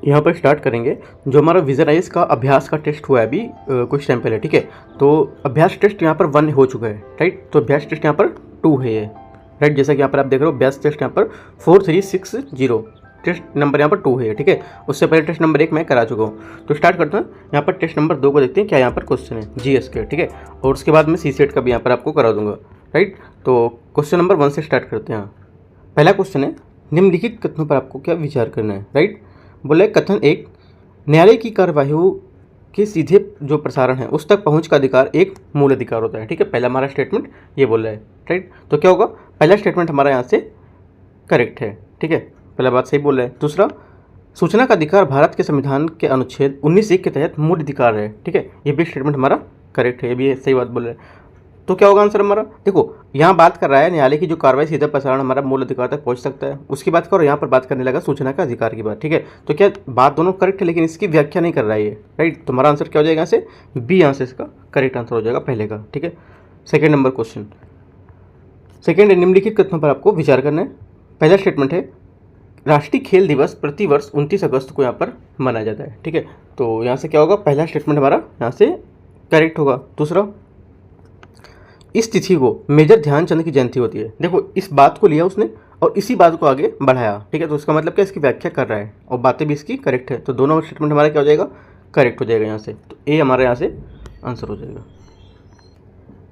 यहाँ पर स्टार्ट करेंगे। जो हमारा विजुअलाइज का अभ्यास का टेस्ट हुआ है अभी कुछ टाइम पहले, ठीक है। तो अभ्यास टेस्ट यहाँ पर 1 हो चुका है, राइट। तो अभ्यास टेस्ट यहाँ पर 2 है ये, राइट। जैसा कि यहाँ पर आप देख रहे हो अभ्यास टेस्ट यहाँ पर 4360 टेस्ट नंबर यहाँ पर 2 है, ठीक है। उससे पहले टेस्ट नंबर 1 मैं करा चुका हूँ। तो स्टार्ट करते हैं यहाँ पर टेस्ट नंबर 2 को, देखते हैं क्या यहाँ पर क्वेश्चन है जीएस के, ठीक है। और उसके बाद मैं सीसेट का भी यहाँ पर आपको करा दूंगा, राइट। तो क्वेश्चन नंबर 1 से स्टार्ट करते हैं। पहला क्वेश्चन है, निम्नलिखित कथनों पर आपको क्या विचार करना है, राइट। बोले कथन 1, न्यायालय की कार्यवाहियों के सीधे जो प्रसारण है उस तक पहुंच का अधिकार एक मूल अधिकार होता है, ठीक है। पहला हमारा स्टेटमेंट ये बोल रहा है, राइट। तो क्या होगा, पहला स्टेटमेंट हमारा यहाँ से करेक्ट है, ठीक है। पहला बात सही बोल रहा है। दूसरा, सूचना का अधिकार भारत के संविधान के अनुच्छेद 19(1) के तहत मूल अधिकार है, ठीक है। ये भी स्टेटमेंट हमारा करेक्ट है, ये भी सही बात बोल रहा है। तो क्या होगा आंसर हमारा, देखो यहाँ बात कर रहा है न्यायालय की जो कार्रवाई सीधा प्रसारण हमारा मूल अधिकार तक पहुंच सकता है, उसकी बात करो। यहाँ पर बात करने लगा सूचना का अधिकार की बात, ठीक है। तो क्या बात दोनों करेक्ट है, लेकिन इसकी व्याख्या नहीं कर रहा है ये, राइट। तो हमारा आंसर क्या हो जाएगा यहाँ से, बी यहाँ से इसका करेक्ट आंसर हो जाएगा पहले का, ठीक है। सेकेंड नंबर क्वेश्चन, सेकेंड, निम्नलिखित कथनों पर आपको विचार करना है। पहला स्टेटमेंट है, राष्ट्रीय खेल दिवस प्रतिवर्ष 29 अगस्त को यहाँ पर मनाया जाता है, ठीक है। तो यहाँ से क्या होगा, पहला स्टेटमेंट हमारा यहाँ से करेक्ट होगा। दूसरा, इस तिथि को मेजर ध्यानचंद की जयंती होती है। देखो इस बात को लिया उसने और इसी बात को आगे बढ़ाया, ठीक है। तो इसका मतलब क्या, इसकी व्याख्या कर रहा है और बातें भी इसकी करेक्ट है। तो दोनों स्टेटमेंट हमारा क्या हो जाएगा, करेक्ट हो जाएगा यहाँ से। तो ए हमारा यहाँ से आंसर हो जाएगा।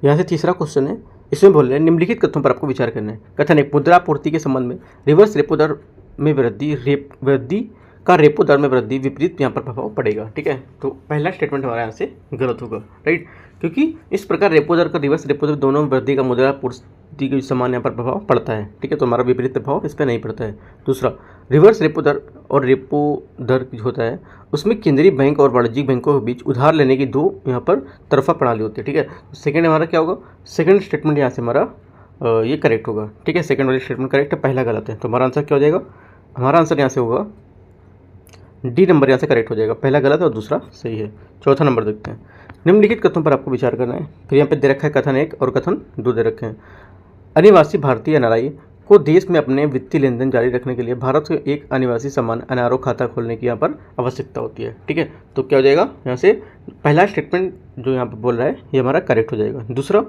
यहाँ से तीसरा क्वेश्चन है, इसमें बोल रहे हैं निम्नलिखित कथनों पर आपको विचार करना है। कथन 1, मुद्रापूर्ति के संबंध में रिवर्स रेपो दर में वृद्धि का रेपो दर में वृद्धि विपरीत यहाँ पर प्रभाव पड़ेगा, ठीक है। तो पहला स्टेटमेंट हमारा यहाँ से गलत होगा, राइट। क्योंकि इस प्रकार रेपो दर का रिवर्स रेपो दर दोनों में वृद्धि का मुद्रापूर्ति के समान यहाँ पर प्रभाव पड़ता है, ठीक है। तो हमारा विपरीत प्रभाव इस पर नहीं पड़ता है। दूसरा, रिवर्स रेपो दर और रेपो दर जो होता है उसमें केंद्रीय बैंक और वाणिज्यिक बैंकों के बीच उधार लेने की दो यहाँ पर तरफा प्रणाली होती है, ठीक है। सेकेंड हमारा क्या होगा, सेकेंड स्टेटमेंट यहाँ से हमारा ये करेक्ट होगा, ठीक है। सेकेंड वाली स्टेटमेंट करेक्ट है, पहला गलत है। तो हमारा आंसर क्या हो जाएगा, हमारा आंसर यहाँ से होगा डी नंबर, यहाँ से करेक्ट हो जाएगा। पहला गलत है और दूसरा सही है। चौथा नंबर देखते हैं, निम्नलिखित कथनों पर आपको विचार करना है। फिर यहाँ पे दे रखा है कथन 1 और कथन 2 दे रखे हैं। अनिवासी भारतीय एनआरआई को देश में अपने वित्तीय लेन देन जारी रखने के लिए भारत के एक अनिवासी समान एनआरओ खाता खोलने की यहाँ पर आवश्यकता होती है, ठीक है। तो क्या हो जाएगा, यहाँ से पहला स्टेटमेंट जो यहाँ पर बोल रहा है ये हमारा करेक्ट हो जाएगा। दूसरा,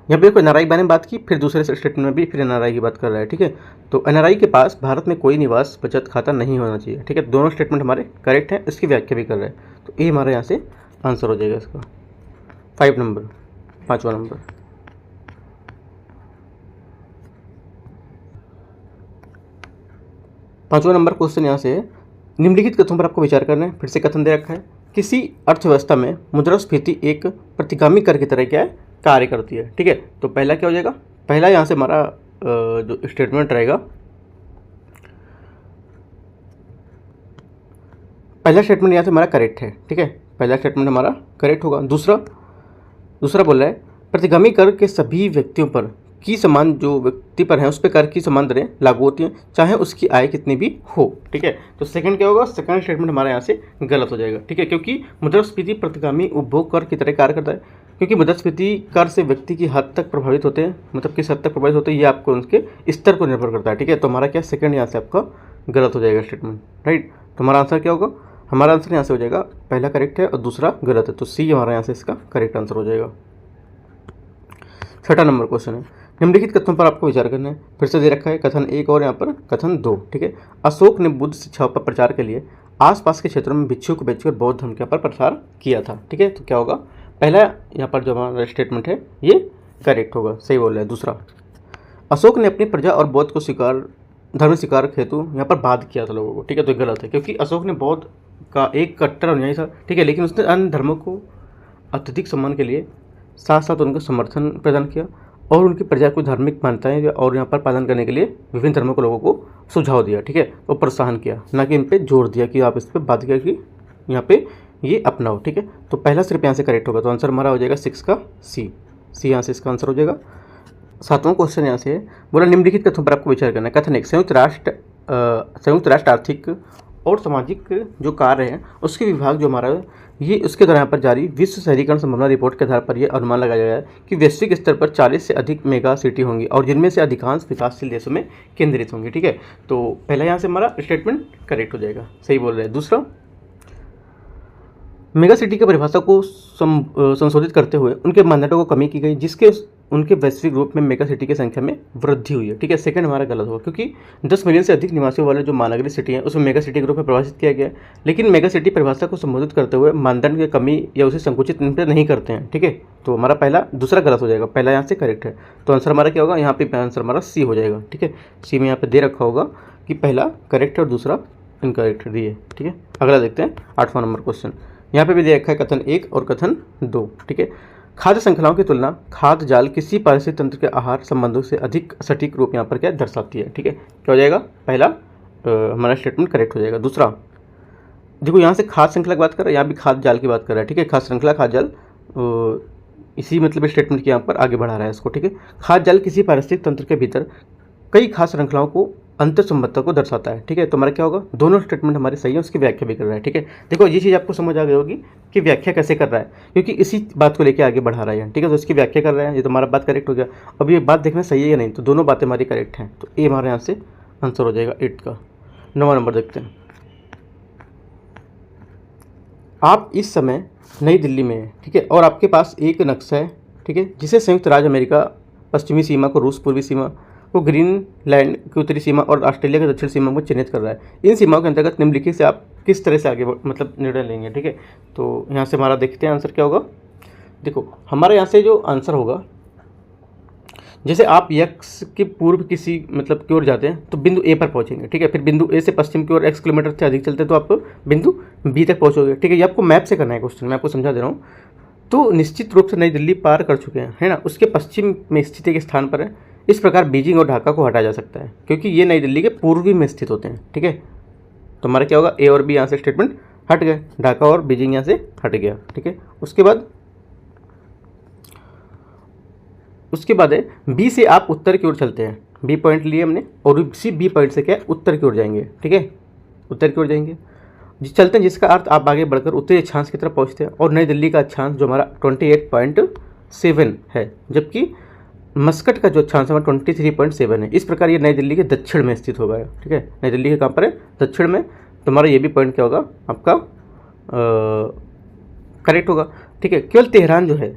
यहाँ पे देखो एनआरआई बारे में बात की, फिर दूसरे स्टेटमेंट में भी फिर एनआरआई की बात कर रहा है, ठीक है। तो एनआरआई के पास भारत में कोई निवास बचत खाता नहीं होना चाहिए, ठीक है। दोनों स्टेटमेंट हमारे करेक्ट हैं, इसकी व्याख्या भी कर रहा है। तो ये हमारे यहाँ से आंसर हो जाएगा इसका 5 नंबर, 5वां नंबर। पाँचवा नंबर क्वेश्चन यहाँ से, निम्नलिखित कथनों पर आपको विचार करना है। फिर से कथन दे रखा है, किसी अर्थव्यवस्था में मुद्रास्फीति एक प्रतिगामी कर की तरह क्या है, कार्य करती है, ठीक है। तो पहला क्या हो जाएगा, पहला यहाँ से हमारा जो स्टेटमेंट रहेगा, पहला स्टेटमेंट यहाँ से हमारा करेक्ट है, ठीक है। पहला स्टेटमेंट हमारा करेक्ट होगा। दूसरा बोल रहा है, प्रतिगामी कर के सभी व्यक्तियों पर की समान, जो व्यक्ति पर है उस पर कर की समान दरें लागू होती हैं, चाहे उसकी आय कितनी भी हो, ठीक है। तो सेकंड क्या होगा, सेकंड स्टेटमेंट हमारा यहाँ से गलत हो जाएगा, ठीक है। क्योंकि मुद्रास्फीति प्रतिगामी उपभोग कर की तरह कार्य करता है, क्योंकि मुद्रास्फीति कर से व्यक्ति की हद तक प्रभावित होते हैं, मतलब किस हद तक प्रभावित होते हैं ये आपको उनके स्तर पर निर्भर करता है, ठीक है। तो हमारा क्या सेकंड यहाँ से आपका गलत हो जाएगा स्टेटमेंट, राइट। तो हमारा आंसर क्या होगा, हमारा आंसर यहाँ से हो जाएगा, पहला करेक्ट है और दूसरा गलत है। तो सी हमारा यहाँ से इसका करेक्ट आंसर हो जाएगा। छठा नंबर क्वेश्चन है, निम्नलिखित कथनों पर आपको विचार करना है। फिर से दे रखा है कथन 1 और यहाँ पर कथन 2, ठीक है। अशोक ने बुद्ध शिक्षा पर प्रचार के लिए आसपास के क्षेत्रों में भिक्षुओं को बेचकर बौद्ध धर्म के पर प्रसार किया था, ठीक है। तो क्या होगा, पहला यहाँ पर जो हमारा स्टेटमेंट है ये करेक्ट होगा, सही बोल रहा है। दूसरा, अशोक ने अपनी प्रजा और बौद्ध को धर्म स्वीकार हेतु यहाँ पर बाध्य किया था लोगों को, ठीक है। तो गलत है, क्योंकि अशोक ने बौद्ध का एक कट्टर अनुयायी था, ठीक है, लेकिन उसने अन्य धर्मों को अत्यधिक सम्मान के लिए साथ साथ उनका समर्थन प्रदान किया और उनकी प्रजा को धार्मिक मान्यताएं और यहाँ पर पालन करने के लिए विभिन्न धर्मों के लोगों को सुझाव दिया, ठीक है, और प्रोत्साहन किया, ना कि इन पर जोर दिया कि आप इस पर बात किया कि यहाँ पे ये अपनाओ, ठीक है। तो पहला सिर्फ यहाँ से करेक्ट होगा। तो आंसर हमारा हो जाएगा 6 का सी यहाँ से इसका आंसर हो जाएगा। 7वां क्वेश्चन यहाँ से बोला, निम्नलिखित कथनों पर आपको विचार करना है। कथन 1, संयुक्त राष्ट्र आर्थिक और सामाजिक जो कार्य है उसके विभाग जो हमारा ये उसके द्वारा यहाँ पर जारी विश्व शहरीकरण संभावना रिपोर्ट के आधार पर यह अनुमान लगाया गया है कि वैश्विक स्तर पर 40 से अधिक मेगा सिटी होंगी और जिनमें से अधिकांश विकासशील देशों में केंद्रित होंगी। ठीक है, तो पहला यहाँ से हमारा स्टेटमेंट करेक्ट हो जाएगा, सही बोल रहे हैं। दूसरा, मेगा सिटी की परिभाषा को संशोधित करते हुए उनके मानदंडों को कमी की गई, जिसके उनके वैश्विक रूप में मेगा सिटी की संख्या में वृद्धि हुई है। ठीक है, सेकंड हमारा गलत होगा, क्योंकि 10 मिलियन से अधिक निवासियों वाले जो महानगरीय सिटी हैं उसमें मेगा सिटी के रूप में परिभाषित किया गया है, लेकिन मेगा सिटी परिभाषा को संबोधित करते हुए मानदंड की कमी या उसे संकुचित नहीं करते हैं। ठीक है, तो हमारा दूसरा गलत हो जाएगा, पहला यहाँ से करेक्ट है। तो आंसर हमारा क्या होगा, यहाँ पे आंसर हमारा सी हो जाएगा। ठीक है, सी में यहाँ पे दे रखा होगा कि पहला करेक्ट है और दूसरा इनकरेक्ट दिए। ठीक है, अगला देखते हैं 8वां नंबर क्वेश्चन। यहाँ पे भी दे रखा है कथन 1 और कथन 2। ठीक है, खाद्य श्रृंखलाओं की तुलना खाद्य जाल किसी पारिस्थितिक तंत्र के आहार संबंधों से अधिक सटीक रूप यहाँ पर क्या दर्शाती है। ठीक है, क्या हो जाएगा, पहला हमारा स्टेटमेंट करेक्ट हो जाएगा। दूसरा, देखो यहाँ से खाद्य श्रृंखला की बात कर रहा है, यहाँ भी खाद्य जाल की बात कर रहा है। ठीक है, खाद्य श्रृंखला खाद्य जाल इसी मतलब स्टेटमेंट के यहाँ पर आगे बढ़ा रहा है इसको। ठीक है, खाद्य जाल किसी पारिस्थितिक तंत्र के भीतर कई खास श्रृंखलाओं को अंतर संबद्धता को दर्शाता है। ठीक है, तो हमारा क्या होगा, दोनों स्टेटमेंट हमारे सही है, उसकी व्याख्या भी कर रहा है। ठीक है, देखो ये चीज़ आपको समझ आ गई होगी कि व्याख्या कैसे कर रहा है, क्योंकि इसी बात को लेकर आगे बढ़ा रहा है। ठीक है, तो इसकी व्याख्या कर रहा है, ये तो हमारा बात करेक्ट हो गया। अब ये बात देखना सही है या नहीं, तो दोनों बातें हमारी करेक्ट हैं, तो ये हमारे यहाँ से आंसर हो जाएगा 8 का। 9वां नंबर देखते हैं। आप इस समय नई दिल्ली में हैं, ठीक है, और आपके पास एक नक्शा है, ठीक है, जिसे संयुक्त राज्य अमेरिका पश्चिमी सीमा को रूस पूर्वी सीमा को ग्रीनलैंड की उत्तरी सीमा और ऑस्ट्रेलिया की दक्षिण सीमा को चिन्हित कर रहा है। इन सीमाओं के अंतर्गत निम्नलिखित से आप किस तरह से आगे मतलब निर्णय लेंगे। ठीक है, तो यहाँ से हमारा देखते हैं आंसर क्या होगा। देखो हमारे यहाँ से जो आंसर होगा, जैसे आप यक्स के पूर्व किसी मतलब की ओर जाते हैं तो बिंदु ए पर पहुंचेंगे। ठीक है, फिर बिंदु ए से पश्चिम की ओर x किलोमीटर से अधिक चलते हैं तो आप बिंदु बी तक पहुंचोगे। ठीक है, ये आपको मैप से करना है क्वेश्चन, मैं आपको समझा दे रहा हूँ। तो निश्चित रूप से नई दिल्ली पार कर चुके हैं, है ना, उसके पश्चिम में स्थित एक स्थान पर है। इस प्रकार बीजिंग और ढाका को हटाया जा सकता है, क्योंकि ये नई दिल्ली के पूर्वी में स्थित होते हैं। ठीक है, तो हमारा क्या होगा, ए और बी यहाँ से स्टेटमेंट हट गए, ढाका और बीजिंग यहाँ से हट गया। ठीक है, उसके बाद है बी से आप उत्तर की ओर चलते हैं, बी पॉइंट लिए हमने, और उसी बी पॉइंट से क्या उत्तर की ओर जाएंगे। ठीक है, उत्तर की ओर जाएंगे चलते हैं, जिसका अर्थ आप आगे बढ़कर उत्तरी अक्षांश की तरफ पहुंचते हैं, और नई दिल्ली का अक्षांश जो हमारा 28.7 है, जबकि मस्कट का जो अक्षांश हमारा 23.7 है। इस प्रकार ये नई दिल्ली के दक्षिण में स्थित होगा। ठीक है, नई दिल्ली के कहाँ पर है, दक्षिण में, तो हमारा ये भी पॉइंट क्या होगा आपका करेक्ट होगा। ठीक है, केवल तेहरान जो है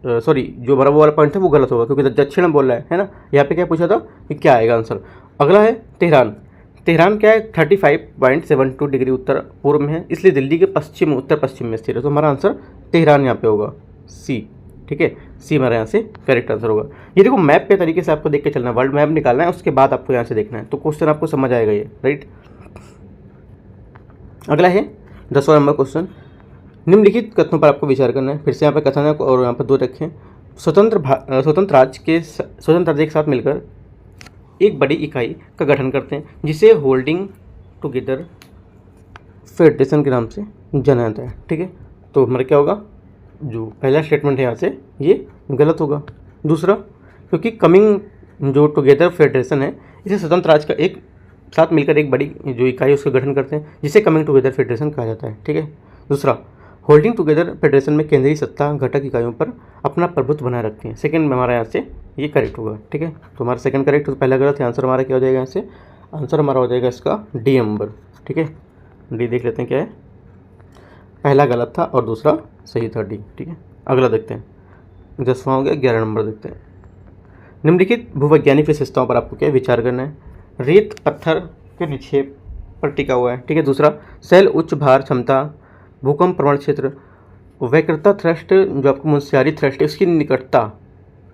सॉरी जो हमारा वो वाला पॉइंट है वो गलत होगा, क्योंकि दक्षिण में बोल रहा है ना। यहाँ पे क्या पूछा था कि क्या आएगा आंसर। अगला है तेहरान क्या है, 35.72 डिग्री उत्तर पूर्व में है, इसलिए दिल्ली के पश्चिम उत्तर पश्चिम में स्थित है। तो हमारा आंसर तेहरान यहाँ पे होगा, सी। ठीक है, सी हमारे यहाँ से करेक्ट आंसर होगा। ये देखो मैप के तरीके से आपको देख के चलना है, वर्ल्ड मैप निकालना है, उसके बाद आपको यहाँ से देखना है, तो क्वेश्चन आपको समझ आएगा ये, राइट। अगला है 10वां नंबर क्वेश्चन। निम्नलिखित कथनों पर आपको विचार करना है। फिर से यहाँ पर कथन है और यहाँ पर 2 रखें। स्वतंत्र राज्य के साथ मिलकर एक बड़ी इकाई का गठन करते हैं, जिसे होल्डिंग टुगेदर फेडरेशन के नाम से जाना जाता है। ठीक है, तो हमारा क्या होगा, जो पहला स्टेटमेंट है यहाँ से ये गलत होगा। दूसरा, क्योंकि कमिंग जो टुगेदर फेडरेशन है, इसे स्वतंत्र राज्य का एक साथ मिलकर एक बड़ी जो इकाई उसका गठन करते हैं, जिसे कमिंग टुगेदर फेडरेशन कहा जाता है। ठीक है, दूसरा, होल्डिंग टुगेदर फेडरेशन में केंद्रीय सत्ता घटक इकाइयों पर अपना प्रभुत्व बनाए रखती हैं। सेकंड में हमारा यहाँ से ये करेक्ट होगा। ठीक है, तो हमारा सेकंड करेक्ट, तो पहला गलत है। आंसर हमारा क्या हो जाएगा, यहाँ से आंसर हमारा हो जाएगा इसका डी नंबर। ठीक है, डी देख लेते हैं क्या है, पहला गलत था और दूसरा सही था, डी। ठीक है, अगला देखते हैं, 10वां हो गया। 11 नंबर देखते हैं। निम्नलिखित भूवैज्ञानिक विशेषताओं पर आपको क्या विचार करना है। रेत पत्थर के निक्षेप पर टिका हुआ है। ठीक है, दूसरा, सेल उच्च भार क्षमता, भूकंप प्रवण क्षेत्र, वक्रता थ्रस्ट जो आपको मुंशियारी थ्रस्ट है उसकी निकटता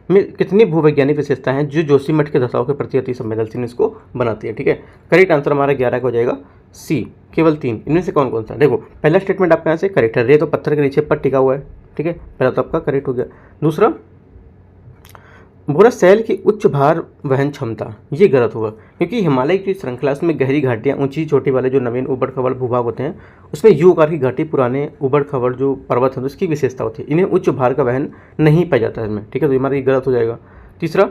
में कितनी भूवैज्ञानिक विशेषताएं हैं जो जोशीमठ के दबाव के प्रति अति संवेदनशील इसको बनाती है। ठीक है, करेक्ट आंसर हमारा 11 का हो जाएगा, सी। केवल 3, इनमें से कौन कौन सा। देखो पहला स्टेटमेंट आपके यहाँ से करेक्ट है, रेत और पत्थर के नीचे पर टिका हुआ है। ठीक है, पहला तो आपका करेक्ट हो गया। दूसरा बोला सेल की उच्च भार वहन क्षमता, ये गलत होगा, क्योंकि हिमालय की श्रृंखला में गहरी घाटियाँ, ऊंची चोटी वाले जो नवीन उबड़ खबड़ भूभाग होते हैं उसमें यू आकार की घाटी, पुराने उबड़ खबड़ जो पर्वत हैं उसकी विशेषता होती है, इन्हें उच्च भार का वहन नहीं पाया जाता है इनमें। ठीक है, तो हमारा ये गलत हो जाएगा। तीसरा,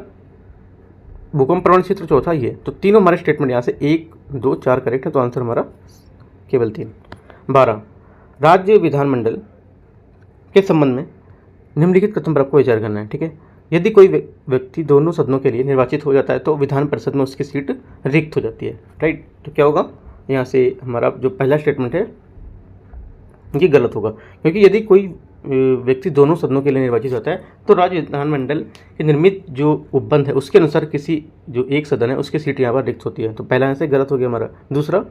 भूकंप प्रवण क्षेत्र, चौथा ये, तो तीनों हमारे स्टेटमेंट यहाँ से 1, 2, 4 करेक्ट है, तो आंसर हमारा केवल 3। 12, राज्य विधानमंडल के संबंध में निम्नलिखित कथन पर आपको विचार करना है। ठीक है, यदि कोई व्यक्ति दोनों सदनों के लिए निर्वाचित हो जाता है तो विधान परिषद में उसकी सीट रिक्त हो जाती है। राइट, तो क्या होगा यहाँ से हमारा जो पहला स्टेटमेंट है ये गलत होगा, क्योंकि यदि कोई व्यक्ति दोनों सदनों के लिए निर्वाचित होता है तो राज्य विधानमंडल के निर्मित जो उपबंध है उसके अनुसार किसी जो एक सदन है उसकी सीट यहाँ पर रिक्त होती है। तो पहला यहाँ से गलत हो गया हमारा। दूसरा,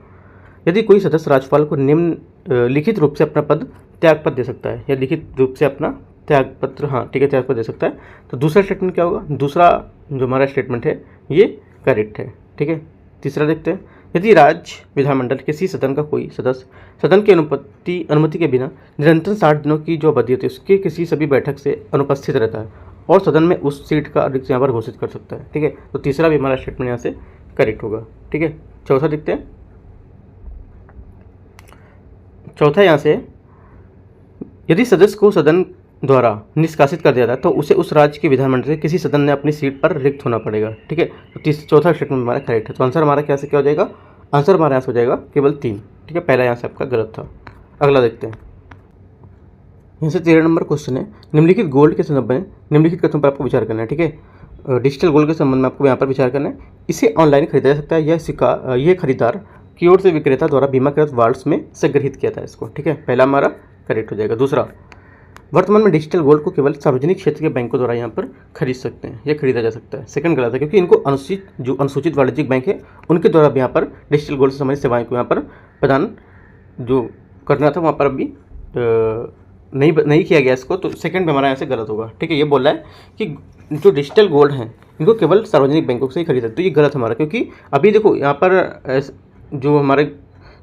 यदि कोई सदस्य राज्यपाल को निम्न लिखित रूप से अपना पद त्यागपत्र दे सकता है, या लिखित रूप से अपना त्यागपत्र, हाँ ठीक है, त्यागपत्र दे सकता है, तो दूसरा स्टेटमेंट क्या होगा? दूसरा जो हमारा स्टेटमेंट है ये करेक्ट है। ठीक है, तीसरा देखते हैं, यदि राज्य विधानमंडल किसी सदन का कोई सदस्य सदन की अनुमति के बिना निरंतर 60 दिनों की जो अवधि होती है उसके किसी सभी बैठक से अनुपस्थित रहता है और सदन में उस सीट का रिक्त यहाँ पर घोषित कर सकता है। ठीक है, तो तीसरा भी हमारा स्टेटमेंट यहाँ से करेक्ट होगा। ठीक है, चौथा देखते हैं। चौथा यहाँ से, यदि सदस्य को सदन द्वारा निष्कासित कर दिया जाता है तो उसे उस राज्य के विधानमंडल से किसी सदन ने अपनी सीट पर रिक्त होना पड़ेगा। ठीक है, तो चौथा स्टेटमेंट हमारा करेक्ट है। तो आंसर हमारा क्या से क्या हो जाएगा? आंसर हमारा यहाँ से हो जाएगा केवल 3। ठीक है, पहला यहाँ से आपका गलत था। अगला देखते हैं, यहाँ से 13 नंबर क्वेश्चन है, निम्नलिखित गोल्ड के संदर्भ में निम्नलिखित कथनों पर आपको विचार करना है। ठीक है, डिजिटल गोल्ड के संबंध में आपको यहाँ पर विचार करना है। इसे ऑनलाइन खरीदा जा सकता है, यह खरीदार की ओर से विक्रेता द्वारा बीमाकृत वाल्ट्स में संग्रहित किया था इसको। ठीक है, पहला हमारा करेक्ट हो जाएगा। दूसरा, वर्तमान में डिजिटल गोल्ड को केवल सार्वजनिक क्षेत्र के बैंकों द्वारा यहाँ पर खरीद सकते हैं, यह खरीदा जा सकता है। सेकंड गलत है, क्योंकि इनको अनुसूचित वाणिज्यिक बैंक है उनके द्वारा भी यहाँ पर डिजिटल गोल्ड से संबंधित सेवाएं को यहाँ पर प्रदान जो करना था वहाँ पर अभी नहीं किया गया इसको, तो सेकंड में हमारा यहाँ से गलत होगा। ठीक है, ये बोल रहा है कि जो डिजिटल गोल्ड हैं इनको केवल सार्वजनिक बैंकों से ही खरीदा, तो ये गलत हमारा, क्योंकि अभी देखो यहाँ पर जो हमारे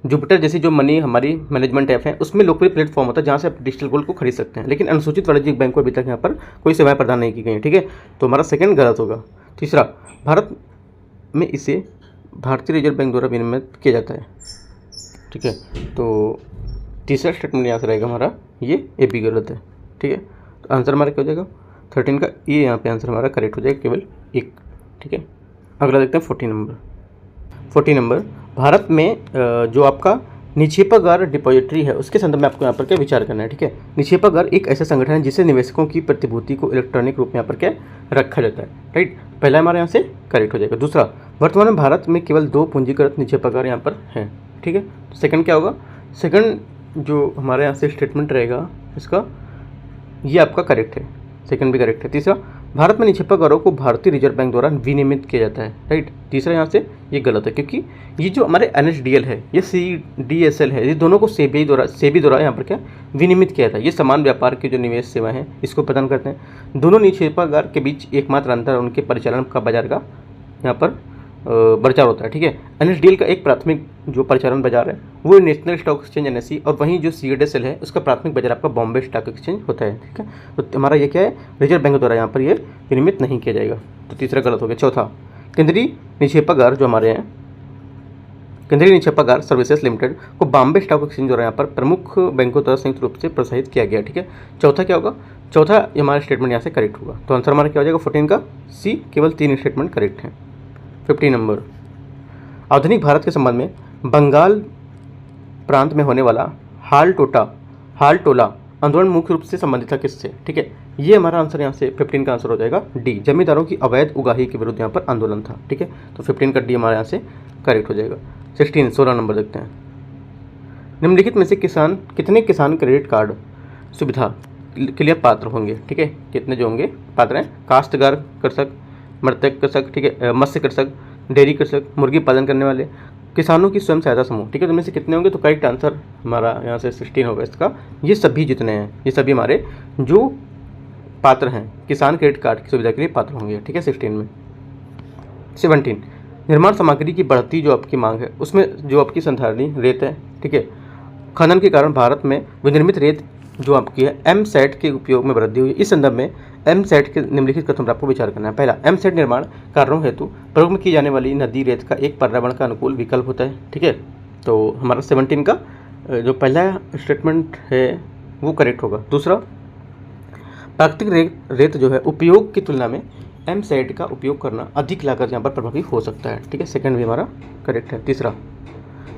जुपिटर जैसी जो मनी हमारी मैनेजमेंट ऐप है उसमें लोकप्रिय प्लेटफॉर्म होता है जहाँ से आप डिजिटल गोल्ड को खरीद सकते हैं, लेकिन अनुसूचित वाणिज्यिक बैंक को अभी तक यहाँ पर कोई सेवाएं प्रदान नहीं की गई हैं। ठीक है, तो हमारा सेकंड गलत होगा। तीसरा, भारत में इसे भारतीय रिजर्व बैंक द्वारा विनियमित किया जाता है। ठीक है, तो तीसरा स्टेटमेंट यहाँ से रहेगा हमारा ये भी गलत है। ठीक है, तो आंसर हमारा क्या हो जाएगा? 13 का ये यहाँ पे आंसर हमारा करेक्ट हो जाएगा, केवल 1। ठीक है, अगला देखते हैं 14 नंबर। भारत में जो आपका निक्षेपागार डिपॉजिटरी है उसके संदर्भ में आपको यहाँ पर क्या विचार करना है। ठीक है, निक्षेपागार एक ऐसा संगठन है जिसे निवेशकों की प्रतिभूति को इलेक्ट्रॉनिक रूप में यहाँ पर क्या रखा जाता है। राइट, पहला हमारे यहाँ से करेक्ट हो जाएगा। दूसरा, वर्तमान में भारत में केवल 2 पूंजीकृत निक्षेपागार यहाँ पर हैं। ठीक है, तो सेकंड क्या होगा? सेकंड जो हमारे यहाँ से स्टेटमेंट रहेगा इसका ये आपका करेक्ट है, सेकंड भी करेक्ट है। तीसरा, भारत में निक्षेपागारों को भारतीय रिजर्व बैंक द्वारा विनियमित किया जाता है। राइट, तीसरा यहाँ से ये गलत है, क्योंकि ये जो हमारे NSDL है ये CDSL है, ये दोनों को सेबी द्वारा यहाँ पर क्या विनियमित किया था। ये समान व्यापार की जो निवेश सेवा है इसको प्रदान करते हैं। दोनों निक्षेपागार के बीच एकमात्र अंतर उनके परिचालन का बाजार का यहाँ पर बाजार होता है। ठीक है, NSDL का एक प्राथमिक जो परिचालन बाजार है वो नेशनल स्टॉक एक्सचेंज NSE, और वहीं जो CDSL है उसका प्राथमिक बाजार आपका बॉम्बे स्टॉक एक्सचेंज होता है। ठीक है, तो हमारा ये क्या है? रिजर्व बैंक द्वारा यहाँ पर ये विनियमित नहीं किया जाएगा, तो तीसरा गलत हो गया। चौथा, केंद्रीय निक्षेपागार जो हमारे हैं केंद्रीय निक्षेपागार सर्विसेज लिमिटेड को बॉम्बे स्टॉक एक्सचेंज द्वारा यहाँ पर प्रमुख बैंकों द्वारा संयुक्त रूप से प्रोत्साहित किया गया। ठीक है, चौथा क्या होगा? चौथा हमारा स्टेटमेंट यहाँ से करेक्ट होगा, तो आंसर हमारा क्या हो जाएगा? 14 का C, केवल 3 स्टेटमेंट करेक्ट हैं। 15 नंबर, आधुनिक भारत के संबंध में बंगाल प्रांत में होने वाला हाल टोला आंदोलन मुख्य रूप से संबंधित था किससे? ठीक है, ये हमारा आंसर यहाँ से 15 का आंसर हो जाएगा D, जमींदारों की अवैध उगाही के विरुद्ध यहाँ पर आंदोलन था। ठीक है, तो 15 का D हमारे यहाँ से करेक्ट हो जाएगा। 16 नंबर देखते हैं, निम्नलिखित में से कितने किसान क्रेडिट कार्ड सुविधा के लिए पात्र होंगे? ठीक है, कितने जो होंगे पात्र हैं? काश्तकार कृषक, मृतक कृषक, ठीक है, मत्स्य कृषक, डेयरी कृषक, मुर्गी पालन करने वाले, किसानों की स्वयं सहायता समूह। ठीक है, तो इनमें से कितने होंगे? तो करेक्ट आंसर हमारा यहाँ से 16 होगा इसका। ये सभी जितने हैं ये सभी हमारे जो पात्र हैं किसान क्रेडिट कार्ड की सुविधा के लिए पात्र होंगे। ठीक है, 16 में। 17, निर्माण सामग्री की बढ़ती जो आपकी मांग है उसमें जो आपकी संधारणी रेत है, ठीक है, खनन के कारण भारत में विनिर्मित रेत जो आपकी है MSAT के उपयोग में वृद्धि हुई। इस संदर्भ में MSAT के निम्नलिखित कथनों पर आपको विचार करना है। पहला, MSAT निर्माण कार्यों हेतु प्रयोग में की जाने वाली नदी रेत का एक पर्यावरण का अनुकूल विकल्प होता है। ठीक है, तो हमारा 17 का जो पहला स्टेटमेंट है वो करेक्ट होगा। दूसरा, प्राकृतिक रेत जो है उपयोग की तुलना में MSAT का उपयोग करना अधिक लागत यहाँ पर प्रभावी हो सकता है। ठीक है, सेकंड भी हमारा करेक्ट है। तीसरा,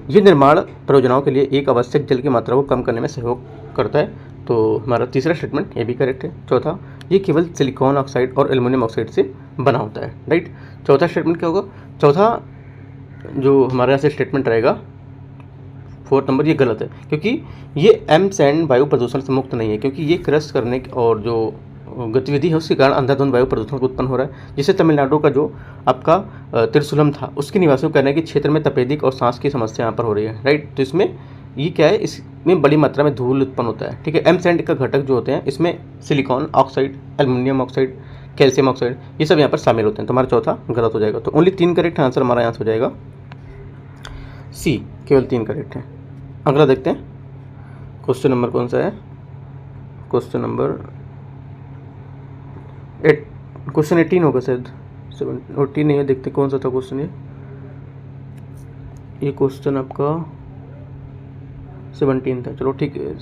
ये निर्माण परियोजनाओं के लिए एक आवश्यक जल की मात्रा को कम करने में सहयोग करता है। तो हमारा तीसरा स्टेटमेंट ये भी करेक्ट है। चौथा, ये केवल सिलिकॉन ऑक्साइड और एल्युमिनियम ऑक्साइड से बना होता है, राइट। चौथा स्टेटमेंट क्या होगा? चौथा जो हमारे यहाँ से स्टेटमेंट रहेगा 4 नंबर, ये गलत है, क्योंकि ये एम सैंड वायु प्रदूषण से मुक्त नहीं है, क्योंकि ये क्रश करने और जो गतिविधि है उसके कारण अंधाधुंध वायु प्रदूषण उत्पन्न हो रहा है, जिससे तमिलनाडु का जो आपका त्रिशूलम था उसके निवासियों को कहना है कि क्षेत्र में तपेदिक और सांस की समस्या यहाँ पर हो रही है, राइट। तो इसमें ये क्या है, इसमें बड़ी मात्रा में धूल उत्पन्न होता है, ठीक है। एम सैंड का घटक जो होते हैं इसमें silicon oxide, aluminium oxide, calcium oxide, ये सब यहाँ पर शामिल होते हैं। तो हमारा चौथा गलत हो जाएगा। तो ओनली 3 करेक्ट आंसर हमारा यहाँ से हो जाएगा सी, केवल 3 करेक्ट है। अगला देखते हैं क्वेश्चन नंबर कौन सा है, क्वेश्चन नंबर 18 होगा शायद, 18 नहीं है, देखते कौन सा था क्वेश्चन ये क्वेश्चन आपका 17 था, चलो ठीक है,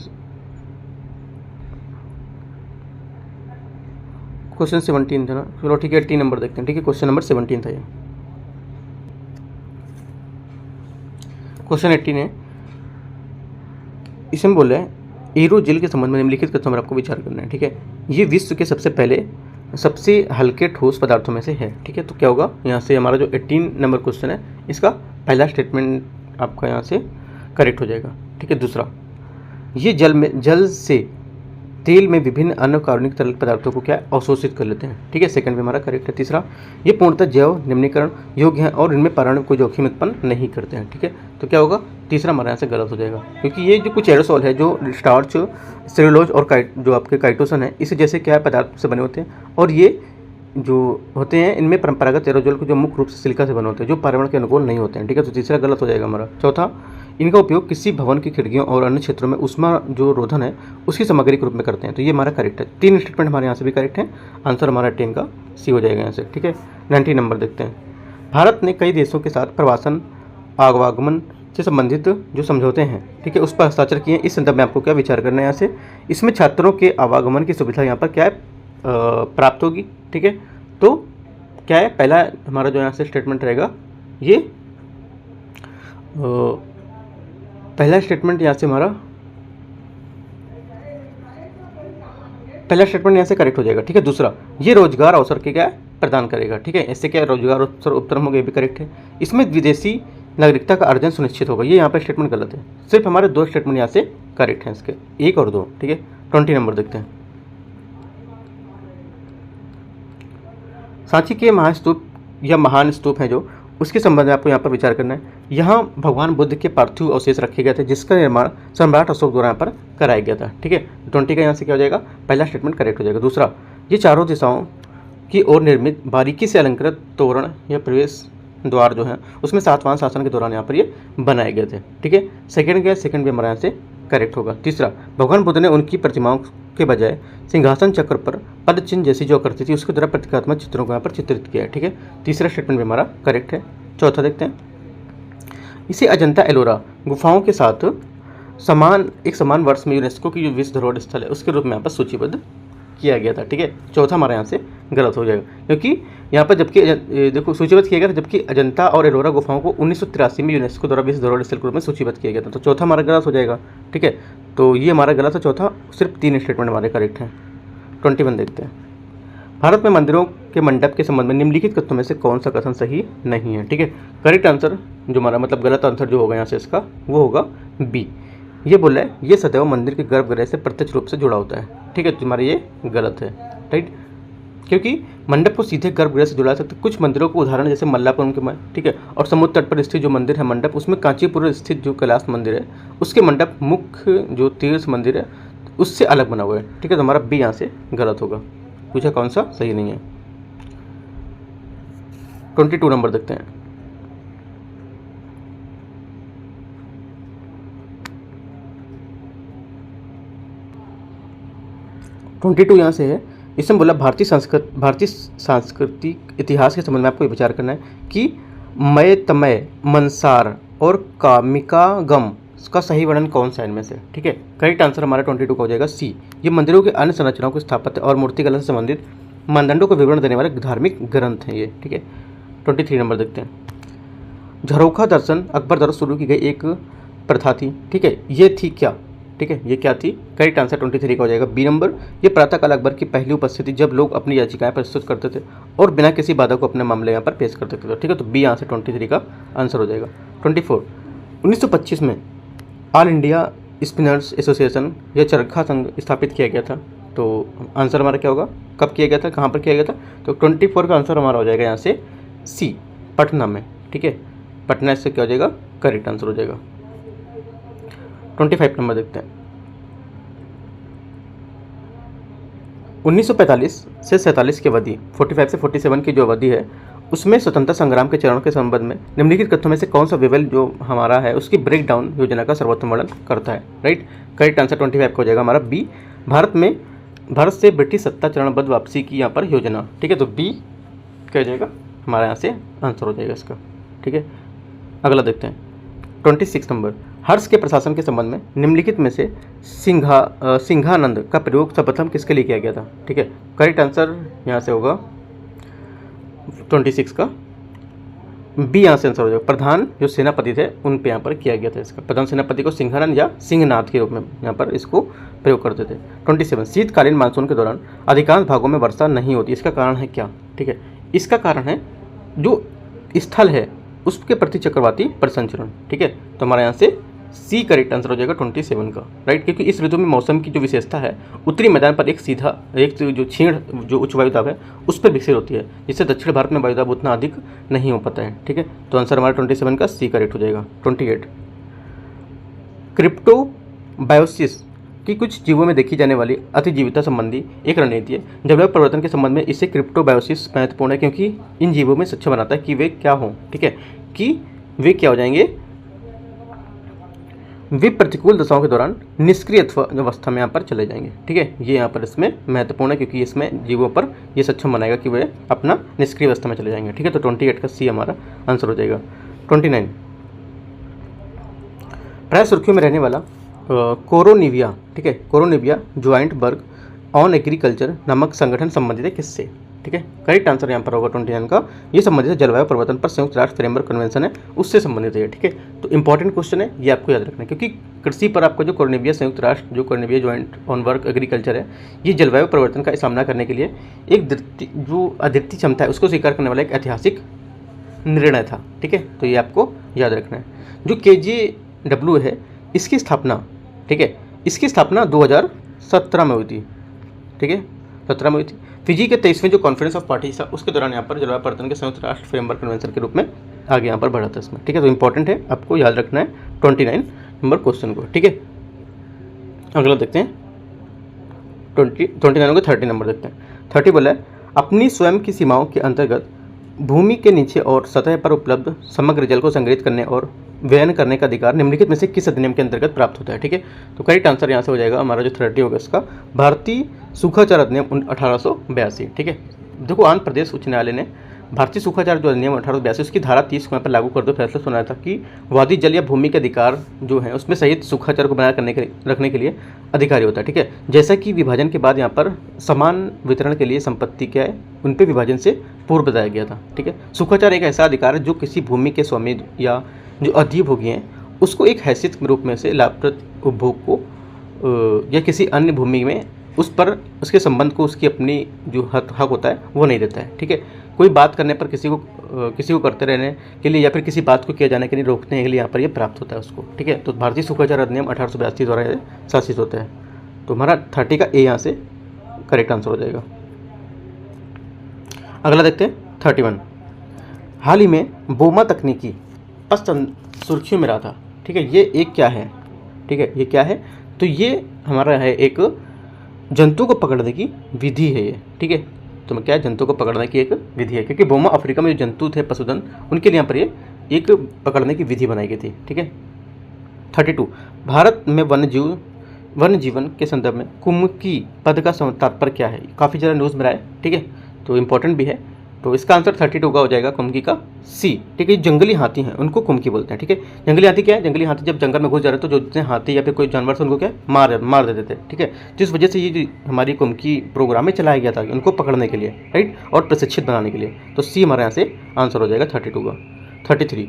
क्वेश्चन 17 था ना, चलो ठीक है 18 नंबर देखते हैं, ठीक है। क्वेश्चन नंबर 17 था ये, क्वेश्चन 18 है। इसमें बोल रहे हैं एरोजेल के संबंध में निम्नलिखित कथनों पर आपको विचार करना है, ठीक है। ये विश्व के सबसे हल्के ठोस पदार्थों में से है, ठीक है। तो क्या होगा यहाँ से हमारा जो 18 नंबर क्वेश्चन है इसका पहला स्टेटमेंट आपका यहाँ से करेक्ट हो जाएगा, ठीक है। दूसरा, ये जल से तेल में विभिन्न अन्य कार्बनिक तरल पदार्थों को क्या अवशोषित कर लेते हैं, ठीक है। सेकंड में हमारा करेक्ट है। तीसरा, ये पूर्णतः जैव निम्नीकरण योग्य हैं और इनमें पर्यावरण को जोखिम उत्पन्न नहीं करते हैं, ठीक है। तो क्या होगा, तीसरा हमारे यहाँ से गलत हो जाएगा, क्योंकि ये जो कुछ एरोसोल है जो स्टार्च, सेलुलोज और जो आपके काइटोसन है इस जैसे क्या पदार्थ से बने होते हैं, और ये जो होते हैं इनमें परंपरागत एरोजोल को जो मुख्य रूप से सिलिका से बने होते हैं जो पर्यावरण के अनुकूल नहीं होते हैं, ठीक है। तो तीसरा गलत हो जाएगा हमारा। चौथा, इनका उपयोग किसी भवन की खिड़कियों और अन्य क्षेत्रों में ऊष्मा जो रोधन है उसकी सामग्री के रूप में करते हैं, तो ये हमारा करेक्ट है। 3 स्टेटमेंट हमारे यहाँ से भी करेक्ट है, आंसर हमारा 10 का सी हो जाएगा यहाँ से, ठीक है। 19 नंबर देखते हैं। भारत ने कई देशों के साथ प्रवासन आवागमन से संबंधित जो समझौते हैं, ठीक है, उस पर हस्ताक्षर किए। इस संदर्भ में आपको क्या विचार करना है यहाँ से, इसमें छात्रों के आवागमन की सुविधा यहाँ पर क्या है प्राप्त होगी, ठीक है। तो क्या है, पहला हमारा जो यहाँ से स्टेटमेंट रहेगा ये पहला स्टेटमेंट यहाँ से हमारा पहला स्टेटमेंट यहाँ से करेक्ट हो जाएगा, ठीक है। दूसरा, ये रोजगार अवसर के क्या प्रदान करेगा, ठीक है, इससे क्या रोजगार अवसर उत्तम होगा, ये भी करेक्ट है। इसमें विदेशी नागरिकता का अर्जन सुनिश्चित होगा, ये यहाँ पर स्टेटमेंट गलत है। सिर्फ हमारे 2 स्टेटमेंट यहाँ से करेक्ट हैं, इसके 1 और 2, ठीक है। 20 नंबर देखते हैं। सांची के महास्तूप या महान स्तूप है जो उसके संबंध में आपको यहाँ पर विचार करना है। यहाँ भगवान बुद्ध के पार्थिव अवशेष रखे गए थे जिसका निर्माण सम्राट अशोक द्वारा यहाँ पर कराया गया था, ठीक है। 20 का यहाँ से क्या हो जाएगा, पहला स्टेटमेंट करेक्ट हो जाएगा। दूसरा, ये चारों दिशाओं की ओर निर्मित बारीकी से अलंकृत तोरण या प्रवेश द्वार जो है उसमें सातवाहन शासन के दौरान यहाँ पर ये बनाए गए थे, ठीक है। सेकंड क्या है, सेकंड भी हमारे यहाँ से करेक्ट होगा। तीसरा, भगवान बुद्ध ने उनकी प्रतिमाओं के बजाय सिंहासन चक्र पर पद चिन्ह जैसी जो आकृति थी उसके द्वारा प्रतीकात्मक चित्रों को यहाँ पर चित्रित किया है, ठीक है। तीसरा स्टेटमेंट भी हमारा करेक्ट है। चौथा देखते हैं, इसे अजंता एलोरा गुफाओं के साथ एक समान वर्ष में यूनेस्को की जो विश्व धरोहर स्थल है उसके रूप में यहाँ पर सूचीबद्ध किया गया था, ठीक है। चौथा हमारे यहाँ से गलत हो जाएगा, क्योंकि यहाँ पर जबकि देखो सूचीबद्ध किया गया था, जबकि अजंता और एलोरा गुफाओं को 1983 में यूनेस्को द्वारा विश्व धरोहर स्थल के रूप में सूचीबद्ध किया गया था। तो चौथा हमारा गलत हो जाएगा, ठीक है। तो ये हमारा गलत है चौथा, सिर्फ 3 स्टेटमेंट हमारे करेक्ट हैं। 21 देखते हैं। भारत में मंदिरों के मंडप के संबंध में निम्नलिखित कथनों में से कौन सा कथन सही नहीं है, ठीक है। करेक्ट आंसर जो हमारा मतलब गलत आंसर जो होगा यहाँ से इसका वो होगा बी। ये बोला है ये सदैव मंदिर के गर्भगृह से प्रत्यक्ष रूप से जुड़ा होता है, ठीक है। तुम्हारा ये गलत है, राइट, क्योंकि मंडप को सीधे गर्भगृह से जुड़ा सकते। कुछ मंदिरों को उदाहरण जैसे मल्लापुरम के ठीक है, और समुद्र तट पर स्थित जो मंदिर है मंडप, उसमें कांचीपुर स्थित जो कैलाश मंदिर है उसके मंडप मुख्य जो तीर्थ मंदिर है उससे अलग बना हुआ है, ठीक है। तो हमारा बी यहाँ से गलत होगा। पूछा कौन सा सही नहीं है। 22 नंबर देखते हैं। यहाँ से है, इसमें बोला भारतीय सांस्कृतिक इतिहास के संबंध में आपको विचार करना है कि मय तमय मंसार और कामिकागम का सही वर्णन कौन सा इनमें से, ठीक है। करेक्ट आंसर हमारा 22 का हो जाएगा सी। ये मंदिरों के अन्य संरचनाओं के स्थापत्य और मूर्तिकला से संबंधित मानदंडों को विवरण देने वाले धार्मिक ग्रंथ हैं ये, ठीक है। 23 नंबर देखते हैं। झरोखा दर्शन अकबर द्वारा शुरू की गई एक प्रथा थी। ठीक है, ये थी क्या? ठीक है, ये क्या थी? करेक्ट आंसर 23 का हो जाएगा बी नंबर। ये प्रातःकाल अकबर की पहली उपस्थिति जब लोग अपनी याचिकाएं प्रस्तुत करते थे और बिना किसी बाधा को अपने मामले यहाँ पर पेश करते थे। ठीक है, तो बी आंसर 23 का आंसर हो जाएगा। 24 1925 में ऑल इंडिया स्पिनर्स एसोसिएशन या चरखा संघ स्थापित किया गया था। तो आंसर हमारा क्या होगा? कब किया गया था, कहाँ पर किया गया था? तो 24 का आंसर हमारा हो जाएगा यहाँ से सी, पटना में। ठीक है, पटना इससे क्या हो जाएगा? करेक्ट आंसर हो जाएगा। 25 नंबर देखते हैं। 1945 से 47 की अवधि, 45 से 47 की जो अवधि है उसमें स्वतंत्रता संग्राम के चरणों के संबंध में निम्नलिखित कथनों में से कौन सा विवल जो हमारा है उसकी ब्रेक डाउन योजना का सर्वोत्तम वर्णन करता है? राइट, करेक्ट आंसर 25 का हो जाएगा हमारा बी, भारत से ब्रिटिश सत्ता चरणबद्ध वापसी की यहाँ पर योजना। ठीक है, तो बी क्या हो जाएगा हमारा यहाँ से आंसर हो जाएगा इसका। ठीक है, अगला देखते हैं। 26 नंबर, हर्ष के प्रशासन के संबंध में निम्नलिखित में से सिंघानंद का प्रयोग सर्वप्रथम किसके लिए किया गया था? ठीक है, करेक्ट आंसर यहाँ से होगा 26 का बी, यहाँ से आंसर हो जाएगा। प्रधान जो सेनापति थे उन पे यहाँ पर किया गया था इसका। प्रधान सेनापति को सिंघानंद या सिंहनाथ के रूप में यहाँ पर इसको प्रयोग करते थे। 27 शीतकालीन मानसून के दौरान अधिकांश भागों में वर्षा नहीं होती, इसका कारण है क्या? ठीक है, इसका कारण है जो स्थल है उसके प्रति चक्रवाती परिसंचरण। ठीक है, तो हमारे यहाँ से सी करेक्ट आंसर हो जाएगा 27 का। राइट, क्योंकि इस ऋतु में मौसम की जो विशेषता है उत्तरी मैदान पर एक जो क्षीण जो उच्च वायुदाब है उस पर विकसित होती है, जिससे दक्षिण भारत में वायुदाब उतना अधिक नहीं हो पाता है। ठीक है, तो आंसर हमारा 27 का सी करेक्ट हो जाएगा। 28 क्रिप्टोबायोसिस कि कुछ जीवों में देखी जाने वाली अतिजीविता संबंधी एक रणनीति है। जलवायु परिवर्तन के संबंध में इससे क्रिप्टोबायोसिस महत्वपूर्ण है क्योंकि इन जीवों में सक्षम बनाता है कि वे क्या हों। ठीक है, कि वे क्या हो जाएंगे? वे प्रतिकूल दशाओं के दौरान निष्क्रिय अवस्था में यहाँ पर चले जाएंगे। ठीक है, ये यहाँ पर इसमें महत्वपूर्ण है क्योंकि इसमें जीवों पर ये सक्षम बनाएगा कि वे अपना निष्क्रिय अवस्था में चले जाएंगे। ठीक है, तो 28 का सी हमारा आंसर हो जाएगा। 29 प्राय सुर्खियों में रहने वाला कोरोनिविया। ठीक है, कोरोनिविया ज्वाइंट वर्क ऑन एग्रीकल्चर नामक संगठन संबंधित है किससे? ठीक है, करेक्ट आंसर यहाँ पर होगा 29 का। ये संबंधित है जलवायु परिवर्तन पर संयुक्त राष्ट्र फ्रेमवर्क कन्वेंशन है उससे संबंधित है। ठीक है, तो इंपॉर्टेंट क्वेश्चन है, ये आपको याद रखना है क्योंकि कृषि पर आपका जो कोरोनिविया संयुक्त राष्ट्र जो कोरोनिविया ज्वाइंट ऑन वर्क एग्रीकल्चर है ये जलवायु परिवर्तन का सामना करने के लिए एक जो अद्वितीय क्षमता है उसको स्वीकार करने वाला एक ऐतिहासिक निर्णय था। ठीक है, तो ये आपको याद रखना है। जो KGW है इसकी स्थापना, ठीक है, इसकी स्थापना 2017 में हुई थी। ठीक है, 17 में हुई थी। फिजी के 23वें जो कॉन्फ्रेंस ऑफ पार्टीज था उसके दौरान यहाँ पर जलवायु परिवर्तन के संयुक्त राष्ट्र फ्रेमवर्क कन्वेंशन के रूप में आगे यहाँ पर बढ़ा था इसमें। ठीक है, तो इंपॉर्टेंट है, आपको याद रखना है 29 नंबर क्वेश्चन को। ठीक है, अगला देखते हैं 29 को 30 नंबर देखते हैं। 30 बोला है अपनी स्वयं की सीमाओं के अंतर्गत भूमि के नीचे और सतह पर उपलब्ध समग्र जल को संग्रहित करने और व्ययन करने का अधिकार निम्नलिखित में से किस अधिनियम के अंतर्गत प्राप्त होता है? ठीक है, तो करेक्ट आंसर यहाँ से हो जाएगा हमारा जो 30 होगा इसका भारतीय सूखाचार अधिनियम 1882। ठीक है, देखो आंध्र प्रदेश उच्च न्यायालय ने भारतीय सूखाचार जो अधिनियम 1882 उसकी धारा 30 को यहाँ पर लागू करते हुए फैसला सुनाया था कि वादी जल या भूमि के अधिकार जो है उसमें सहित सूखाचार को बनाए रखने के लिए अधिकारी होता है। ठीक है, जैसा कि विभाजन के बाद यहाँ पर समान वितरण के लिए संपत्ति क्या है उन पर विभाजन से पूर्व बताया गया था। ठीक है, सूखाचार एक ऐसा अधिकार है जो किसी भूमि के स्वामी या जो अधिभोगी हैं उसको एक हैसियत के रूप में से लाभप्रद उपभोग को या किसी अन्य भूमि में उस पर उसके संबंध को उसकी अपनी जो हक होता है वो नहीं देता है। ठीक है, कोई बात करने पर किसी को करते रहने के लिए या फिर किसी बात को किए जाने के लिए रोकने के लिए यहाँ पर ये प्राप्त होता है उसको। ठीक है, तो भारतीय सूखाचार अधिनियम 1882 द्वारा ये शासित होता है। तो हमारा 30 का ए यहाँ से करेक्ट आंसर हो जाएगा। अगला देखते हैं 31। हाल ही में बोमा तकनीकी सुर्खियों में रहा था। ठीक है, ये एक क्या है? ठीक है, ये क्या है? तो ये हमारा है एक जंतु को पकड़ने की विधि है ये। ठीक है, तो मैं क्या है? जंतु को पकड़ने की एक विधि है क्योंकि बोमा अफ्रीका में जो जंतु थे पशुधन उनके लिए यहाँ पर ये एक पकड़ने की विधि बनाई गई थी। ठीक है, 32 भारत में वन्य जीवन के संदर्भ में कुम्की पद का तात्पर्य क्या है? काफ़ी ज़्यादा न्यूज़ में रहा है। ठीक है, तो इम्पोर्टेंट भी है। तो इसका आंसर 32 का हो जाएगा कुम्की का सी। ठीक है, जंगली हाथी हैं उनको कुम्की बोलते हैं। ठीक है, जंगली हाथी क्या है? जंगली हाथी जब जंगल में घुस जा रहे तो जो जितने हाथी या फिर कोई जानवर से उनको क्या मार देते थे। ठीक है, जिस वजह से ये हमारी कुम्की प्रोग्राम में चलाया गया था उनको पकड़ने के लिए, राइट, और प्रशिक्षित बनाने के लिए। तो सी हमारे यहाँ से आंसर हो जाएगा 32 का। 33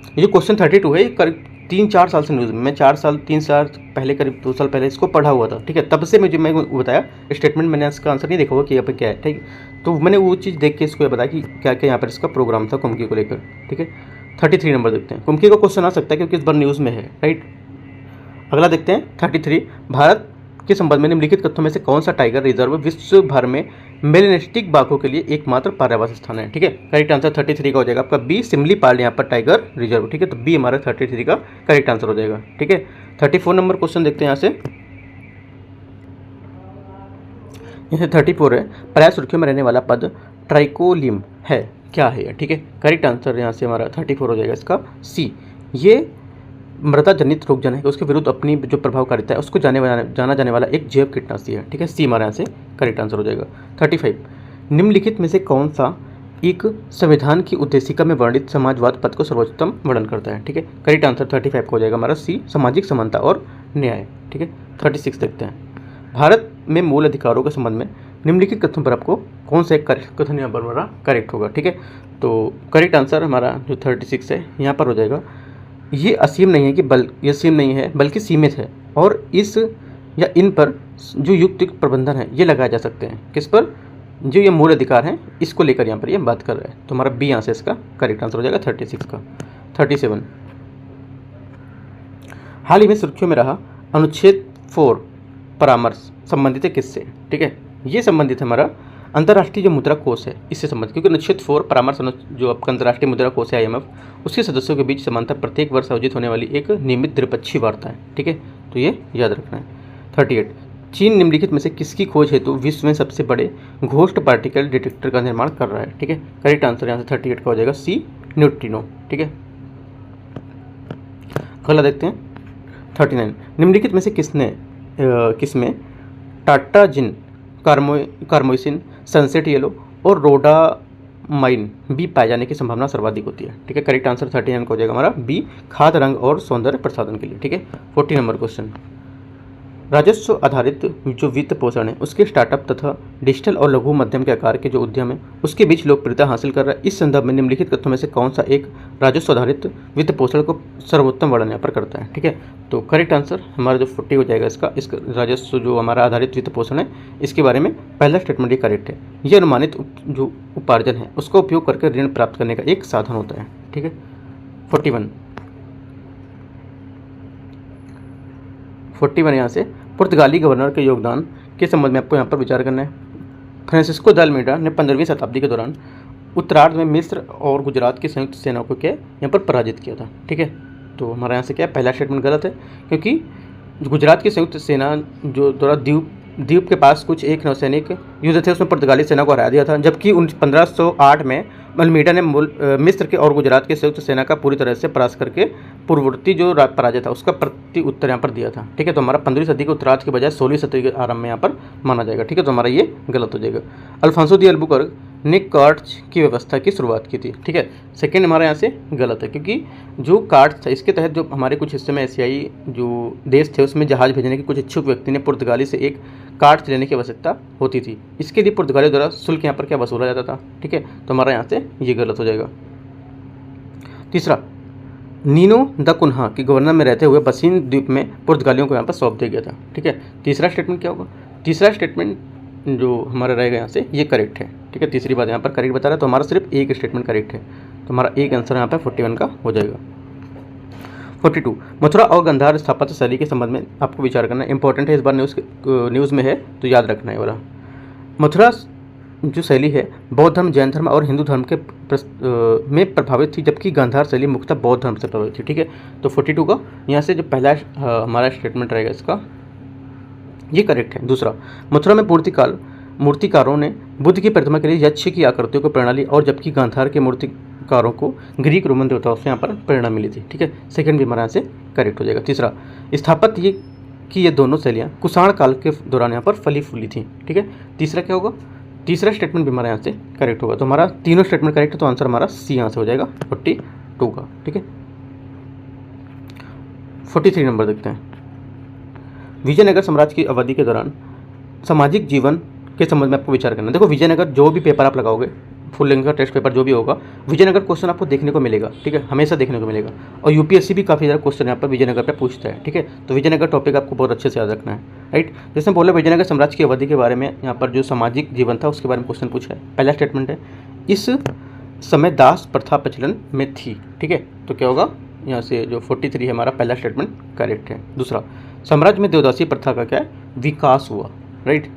ये जो क्वेश्चन 32 है, ये करीब 3-4 साल से न्यूज़ में, मैं 4 साल 3 साल पहले, करीब 2 साल पहले इसको पढ़ा हुआ था, ठीक है। तब से मैं बताया स्टेटमेंट, मैंने इसका आंसर नहीं देखा होगा कि यहाँ पे क्या है, ठीक है। तो मैंने वो चीज़ देख के इसको ये बताया कि क्या क्या यहाँ पर इसका प्रोग्राम था कुमकी को लेकर, ठीक है। 33 नंबर देखते हैं। कुमकी का क्वेश्चन आ सकता है क्योंकि इस बार न्यूज़ में है, राइट। अगला देखते हैं 33। भारत के संबंध में निम्नलिखित तथ्यों में से कौन सा टाइगर रिजर्व विश्व भर में मेलेनिस्टिक बाघों के लिए एकमात्र पर्यावास स्थान है, ठीक है। करेक्ट आंसर 33 का हो जाएगा आपका बी, सिमलीपाल यहाँ पर टाइगर रिजर्व, ठीक है। तो बी हमारा 33 का करेक्ट आंसर हो जाएगा, ठीक है। 34 नंबर क्वेश्चन देखते हैं यहाँ से। यहाँ 34 है, प्राय सुर्खियों में रहने वाला पद ट्राइकोलिम है, क्या है, ठीक है। करेक्ट आंसर यहाँ से हमारा 34 हो जाएगा इसका सी। ये मृदा जनित रोगजन है, उसके विरुद्ध अपनी जो प्रभावकारिता है उसको जाना जाने वाला एक जैव कीटनाशी है, ठीक है। सी हमारे यहाँ से करेक्ट आंसर हो जाएगा। 35 निम्नलिखित में से कौन सा एक संविधान की उद्देशिका में वर्णित समाजवाद पद को सर्वोच्चतम वर्णन करता है, ठीक है। करेक्ट आंसर 35 को हो जाएगा हमारा सी, सामाजिक समानता और न्याय, ठीक है। 36 देखते हैं। भारत में मूल अधिकारों के संबंध में निम्नलिखित कथनों पर आपको कौन सा एक कथन यहाँ पर हमारा करेक्ट होगा, ठीक है। तो करेक्ट आंसर हमारा जो 36 है यहाँ पर हो जाएगा, ये असीम नहीं है कि ये सीम नहीं है बल्कि सीमित है, और इस या इन पर जो युक्त प्रबंधन है ये लगाए जा सकते हैं, किस पर, जो ये मूल अधिकार हैं इसको लेकर यहाँ पर ये बात कर रहा है। तो हमारा बी यहाँ से इसका करेक्ट आंसर हो जाएगा 36 का। 37 हाल ही में सुर्खियों में रहा अनुच्छेद 4 परामर्श संबंधित है किससे, ठीक है। ये संबंधित है हमारा अंतर्राष्ट्रीय जो मुद्रा कोष है इससे संबंधित, क्योंकि अनुच्छेद 4 परामर्श जो आपका अंतर्राष्ट्रीय मुद्रा कोष है IMF, उसके सदस्यों के बीच समानता प्रत्येक वर्ष आयोजित होने वाली एक नियमित द्विपक्षीय वार्ता है, ठीक है। तो ये याद रखना है। 38 चीन निम्नलिखित में से किसकी खोज हेतु विश्व में सबसे बड़े घोस्ट पार्टिकल डिटेक्टर का निर्माण कर रहा है, ठीक है। करेक्ट आंसर यहाँ से 38 का हो जाएगा सी, न्यूट्रिनो, ठीक है। अगला देखते हैं 39 निम्नलिखित में से किसमें टाटाजिन, कार्मोइसिन, सनसेट येलो और रोडामाइन बी पाए जाने की संभावना सर्वाधिक होती है, ठीक है। करेक्ट आंसर 39 का हो जाएगा हमारा बी, खाद, रंग और सौंदर्य प्रसाधन के लिए, ठीक है। 40 नंबर क्वेश्चन। राजस्व आधारित जो वित्त पोषण है उसके स्टार्टअप तथा डिजिटल और लघु मध्यम के आकार के जो उद्यम है उसके बीच लोकप्रियता हासिल कर रहा है। इस संदर्भ में निम्नलिखित तथ्यों में से कौन सा एक राजस्व आधारित वित्त पोषण को सर्वोत्तम वर्णन यहाँ पर करता है, ठीक है। तो करेक्ट आंसर हमारा जो 40 हो जाएगा इसका राजस्व जो हमारा आधारित वित्त पोषण है इसके बारे में पहला स्टेटमेंट ये करेक्ट है। ये अनुमानित जो उपार्जन है उसका उपयोग करके ऋण प्राप्त करने का एक साधन होता है, ठीक है। 41 यहाँ से पुर्तगाली गवर्नर के योगदान के संबंध में आपको यहाँ पर विचार करना है। फ्रांसिस्को द अल्मीडा ने 15वीं शताब्दी के दौरान उत्तरार्ध में मिस्र और गुजरात की संयुक्त सेनाओं को क्या यहाँ पर पराजित किया था, ठीक है। तो हमारे यहाँ से क्या पहला स्टेटमेंट गलत है, क्योंकि गुजरात की संयुक्त सेना जो द्वारा द्वीप के पास कुछ एक नौसैनिक युद्ध थे उसमें पुर्तगाली सेना को हरा दिया था, जबकि 1508 में अल्मीडा ने मिस्र के और गुजरात के संयुक्त सेना का पूरी तरह से परास्त करके पूर्ववर्ती जो पराजय था उसका प्रति उत्तर यहाँ पर दिया था, ठीक है। तो हमारा 15वीं सदी के उत्तरार्ध के बजाय 16वीं सदी के आरंभ में यहाँ पर माना जाएगा, ठीक है। तो हमारा ये गलत हो जाएगा। अल्फांसो दी अल्बुकर्क ने कार्ड्स की व्यवस्था की शुरुआत की थी, ठीक है। सेकेंड हमारे यहाँ से गलत है, क्योंकि जो कार्ड्स था इसके तहत जो हमारे कुछ हिस्से में एशियाई जो देश थे उसमें जहाज भेजने के कुछ इच्छुक व्यक्ति ने पुर्तगाली से एक कार्ड्स लेने की आवश्यकता होती थी। इसके लिए पुर्तगाली द्वारा शुल्क यहाँ पर क्या वसूला जाता था, ठीक है। तो हमारा यहाँ से ये गलत हो जाएगा। तीसरा, नीनो द कुन्हा के गवर्नर में रहते हुए बसीन द्वीप में पुर्तगालियों को यहाँ पर सौंप दिया गया था, ठीक है। तीसरा स्टेटमेंट क्या होगा, तीसरा स्टेटमेंट जो हमारा रहेगा यहाँ से ये करेक्ट है, ठीक है। तीसरी बात यहाँ पर करेक्ट बता रहा है, तो हमारा सिर्फ एक स्टेटमेंट करेक्ट है, तो हमारा एक आंसर यहाँ पर 41 का हो जाएगा। 42 मथुरा और गांधार स्थापत्य शैली के संबंध में आपको विचार करना इंपॉर्टेंट है, इस बार न्यूज़ में है तो याद रखना है वाला। मथुरा जो शैली है बौद्ध धर्म, जैन धर्म और हिंदू धर्म के में प्रभावित थी, जबकि गांधार शैली मुख्यतः बौद्ध धर्म से प्रभावित थी, ठीक है। तो 42 का यहाँ से जो पहला हमारा स्टेटमेंट रहेगा इसका ये करेक्ट है। दूसरा, मथुरा में मूर्तिकारों ने बुद्ध की प्रतिमा के लिए यक्ष की आकृतियों को प्रेरणा ली, और जबकि गांधार के मूर्तिकारों को ग्रीक रोमन देवताओं से यहाँ पर प्रेरणा मिली थी, ठीक है। सेकंड भी हमारे यहाँ से करेक्ट हो जाएगा। तीसरा, स्थापत्य की ये दोनों शैलियाँ कुषाण काल के दौरान यहाँ पर फली फूली थी, ठीक है। तीसरा क्या होगा, तीसरा स्टेटमेंट भी हमारे यहाँ से करेक्ट होगा। तो हमारा तीनों स्टेटमेंट करेक्ट है, तो आंसर हमारा सी यहाँ से हो जाएगा 42 का, ठीक है। 43 नंबर देखते हैं। विजयनगर साम्राज्य की अवधि के दौरान सामाजिक जीवन के संबंध में आपको विचार करना है। देखो विजयनगर जो भी पेपर आप लगाओगे फुल लेंथ का टेस्ट पेपर जो भी होगा, विजयनगर क्वेश्चन आपको देखने को मिलेगा, ठीक है, हमेशा देखने को मिलेगा। और यूपीएससी भी काफ़ी ज़्यादा क्वेश्चन यहाँ पर विजयनगर पे पूछता है, ठीक है। तो विजयनगर टॉपिक आपको बहुत अच्छे से याद रखना है, राइट। जैसे बोला विजयनगर साम्राज्य की अवधि के बारे में, यहाँ पर जो सामाजिक जीवन था उसके बारे में क्वेश्चन पूछा है। पहला स्टेटमेंट है, इस समय दास प्रथा प्रचलन में थी, ठीक है। तो क्या होगा यहाँ से, जो 43 है हमारा पहला स्टेटमेंट करेक्ट है। दूसरा, साम्राज्य में देवदासी प्रथा का क्या है, विकास हुआ, राइट।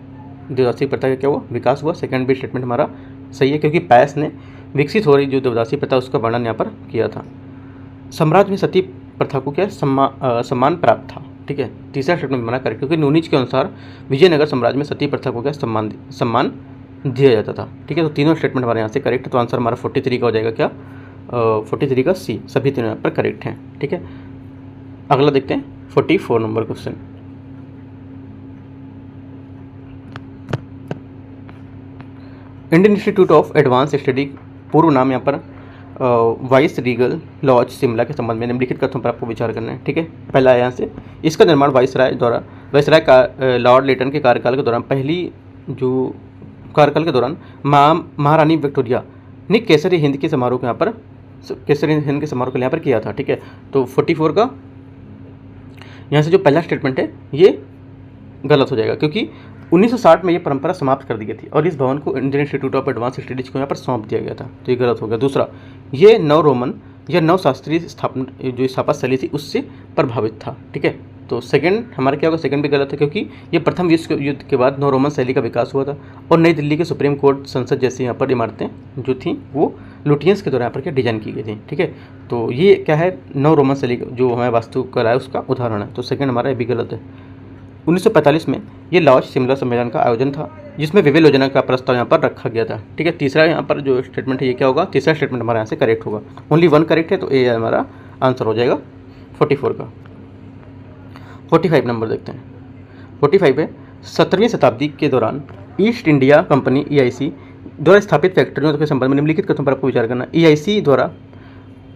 देवदासी प्रथा का क्या हुआ, विकास हुआ। सेकंड भी स्टेटमेंट हमारा सही है, क्योंकि पैस ने विकसित हो रही जो देवदासी प्रथा उसका वर्णन यहाँ पर किया था। साम्राज्य में सती प्रथा को क्या सम्मान प्राप्त था, ठीक है। तीसरा स्टेटमेंट हमारा करेक्ट, क्योंकि नूनिच के अनुसार विजयनगर साम्राज्य में सती प्रथा को क्या सम्मान दिया जाता था, ठीक है। तो तीनों स्टेटमेंट हमारे यहाँ से करेक्ट है। तो आंसर हमारा 43 का हो जाएगा क्या, 43 का सी, सभी तीनों यहाँ पर करेक्ट हैं, ठीक है। अगला देखते हैं 44 number question. Indian institute of advance study, पूर्व नाम यहाँ पर वाइस रीगल लॉज शिमला के संबंध में निम्नलिखित कथनों पर आपको विचार करना है, ठीक है। पहला है यहाँ से, इसका निर्माण वाइसराय का लॉर्ड लेटन के कार्यकाल के दौरान, कार्यकाल के दौरान महारानी विक्टोरिया ने केसरी हिंद के समारोह को यहाँ पर यहाँ पर किया था, ठीक है। तो 44 का यहाँ से जो पहला स्टेटमेंट है ये गलत हो जाएगा, क्योंकि 1960 में ये परंपरा समाप्त कर दी गई थी और इस भवन को Indian institute of advance studies को यहाँ पर सौंप दिया गया था, तो ये गलत हो गया। दूसरा, ये नव रोमन या नव शास्त्रीय स्थापना शैली थी उससे प्रभावित था, ठीक है। तो सेकंड हमारा क्या होगा, सेकंड भी गलत है, क्योंकि ये प्रथम विश्व युद्ध के बाद नव रोमन शैली का विकास हुआ था और नई दिल्ली के सुप्रीम कोर्ट, संसद जैसी यहाँ पर इमारतें जो थी वो लुटियंस के द्वारा यहाँ पर क्या डिजाइन की गई थी, ठीक है। तो ये क्या है, नव रोमन शैली जो हमारे वास्तुकला है उसका उदाहरण है, तो सेकंड हमारा ये भी गलत है। 1945 में ये लॉज शिमला सम्मेलन का आयोजन था जिसमें विविल योजना का प्रस्ताव यहाँ पर रखा गया था, ठीक है। तीसरा यहाँ पर जो स्टेटमेंट है ये क्या होगा, तीसरा स्टेटमेंट हमारे यहाँ से करेक्ट होगा। ओनली वन करेक्ट है, तो ये हमारा आंसर हो जाएगा 44 का। 45 नंबर देखते हैं। 45 है, 17वीं शताब्दी के दौरान ईस्ट इंडिया कंपनी EIC द्वारा स्थापित फैक्ट्रियों के संबंध में निम्नलिखित कथनों पर आपको विचार करना। EIC द्वारा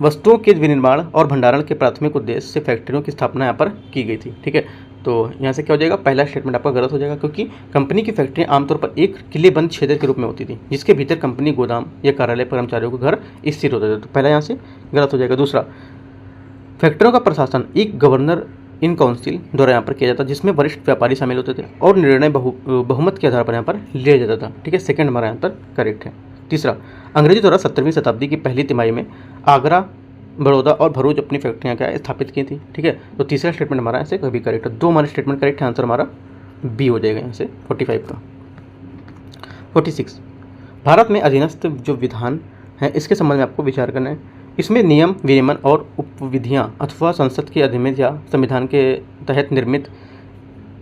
वस्तुओं के विनिर्माण और भंडारण के प्राथमिक उद्देश्य से फैक्ट्रियों की स्थापना यहाँ पर की गई थी, ठीक है। तो यहाँ से क्या हो जाएगा, पहला स्टेटमेंट आपका गलत हो जाएगा, क्योंकि कंपनी की फैक्ट्रियाँ आमतौर पर एक किलेबंद क्षेत्र के रूप में होती थी जिसके भीतर कंपनी गोदाम या कार्यालय कर्मचारियों के घर स्थिर होते थे, तो पहला यहाँ से गलत हो जाएगा। दूसरा, फैक्ट्रियों का प्रशासन एक गवर्नर इन काउंसिल द्वारा यहाँ पर किया जाता जिसमें वरिष्ठ व्यापारी शामिल होते थे और निर्णय बहुमत के आधार पर यहाँ पर लिया जाता था, ठीक है। सेकंड हमारा यहाँ पर करेक्ट है। तीसरा, अंग्रेजी द्वारा 17वीं शताब्दी की पहली तिमाही में आगरा, बड़ौदा और भरूच अपनी फैक्ट्रियाँ क्या स्थापित की थी, ठीक है। तो तीसरा स्टेटमेंट हमारा यहाँ से कभी करेक्ट है। दो हमारे स्टेटमेंट करेक्ट है, आंसर हमारा बी हो जाएगा यहाँ से 45 का। 46, भारत में अधीनस्थ जो विधान है इसके संबंध में आपको विचार करना है। इसमें नियम विनियमन और उपविधियाँ अथवा संसद के अधिनियम या संविधान के तहत निर्मित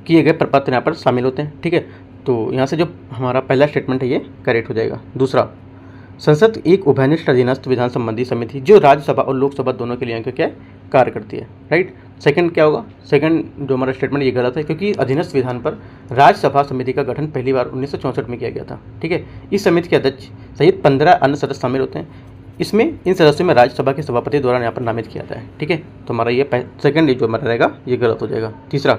किए गए प्रपत्र यहाँ पर शामिल होते हैं, ठीक है। तो यहाँ से जो हमारा पहला स्टेटमेंट है ये करेक्ट हो जाएगा। दूसरा, संसद एक उभयनिष्ठ अधीनस्थ विधान संबंधी समिति जो राज्यसभा और लोकसभा दोनों के लिए क्या कार्य करती है, राइट। सेकंड क्या होगा, सेकंड जो हमारा स्टेटमेंट ये गलत है, क्योंकि अधीनस्थ विधान पर राज्यसभा समिति का गठन पहली बार 1964 में किया गया था, ठीक है। इस समिति के अध्यक्ष सहित 15 अन्य सदस्य शामिल होते हैं। इसमें इन सदस्यों में राज्यसभा के सभापति द्वारा यहाँ पर नामित किया जाता है, ठीक है। तो हमारा ये सेकंड जो हमारा रहेगा ये गलत हो जाएगा। तीसरा,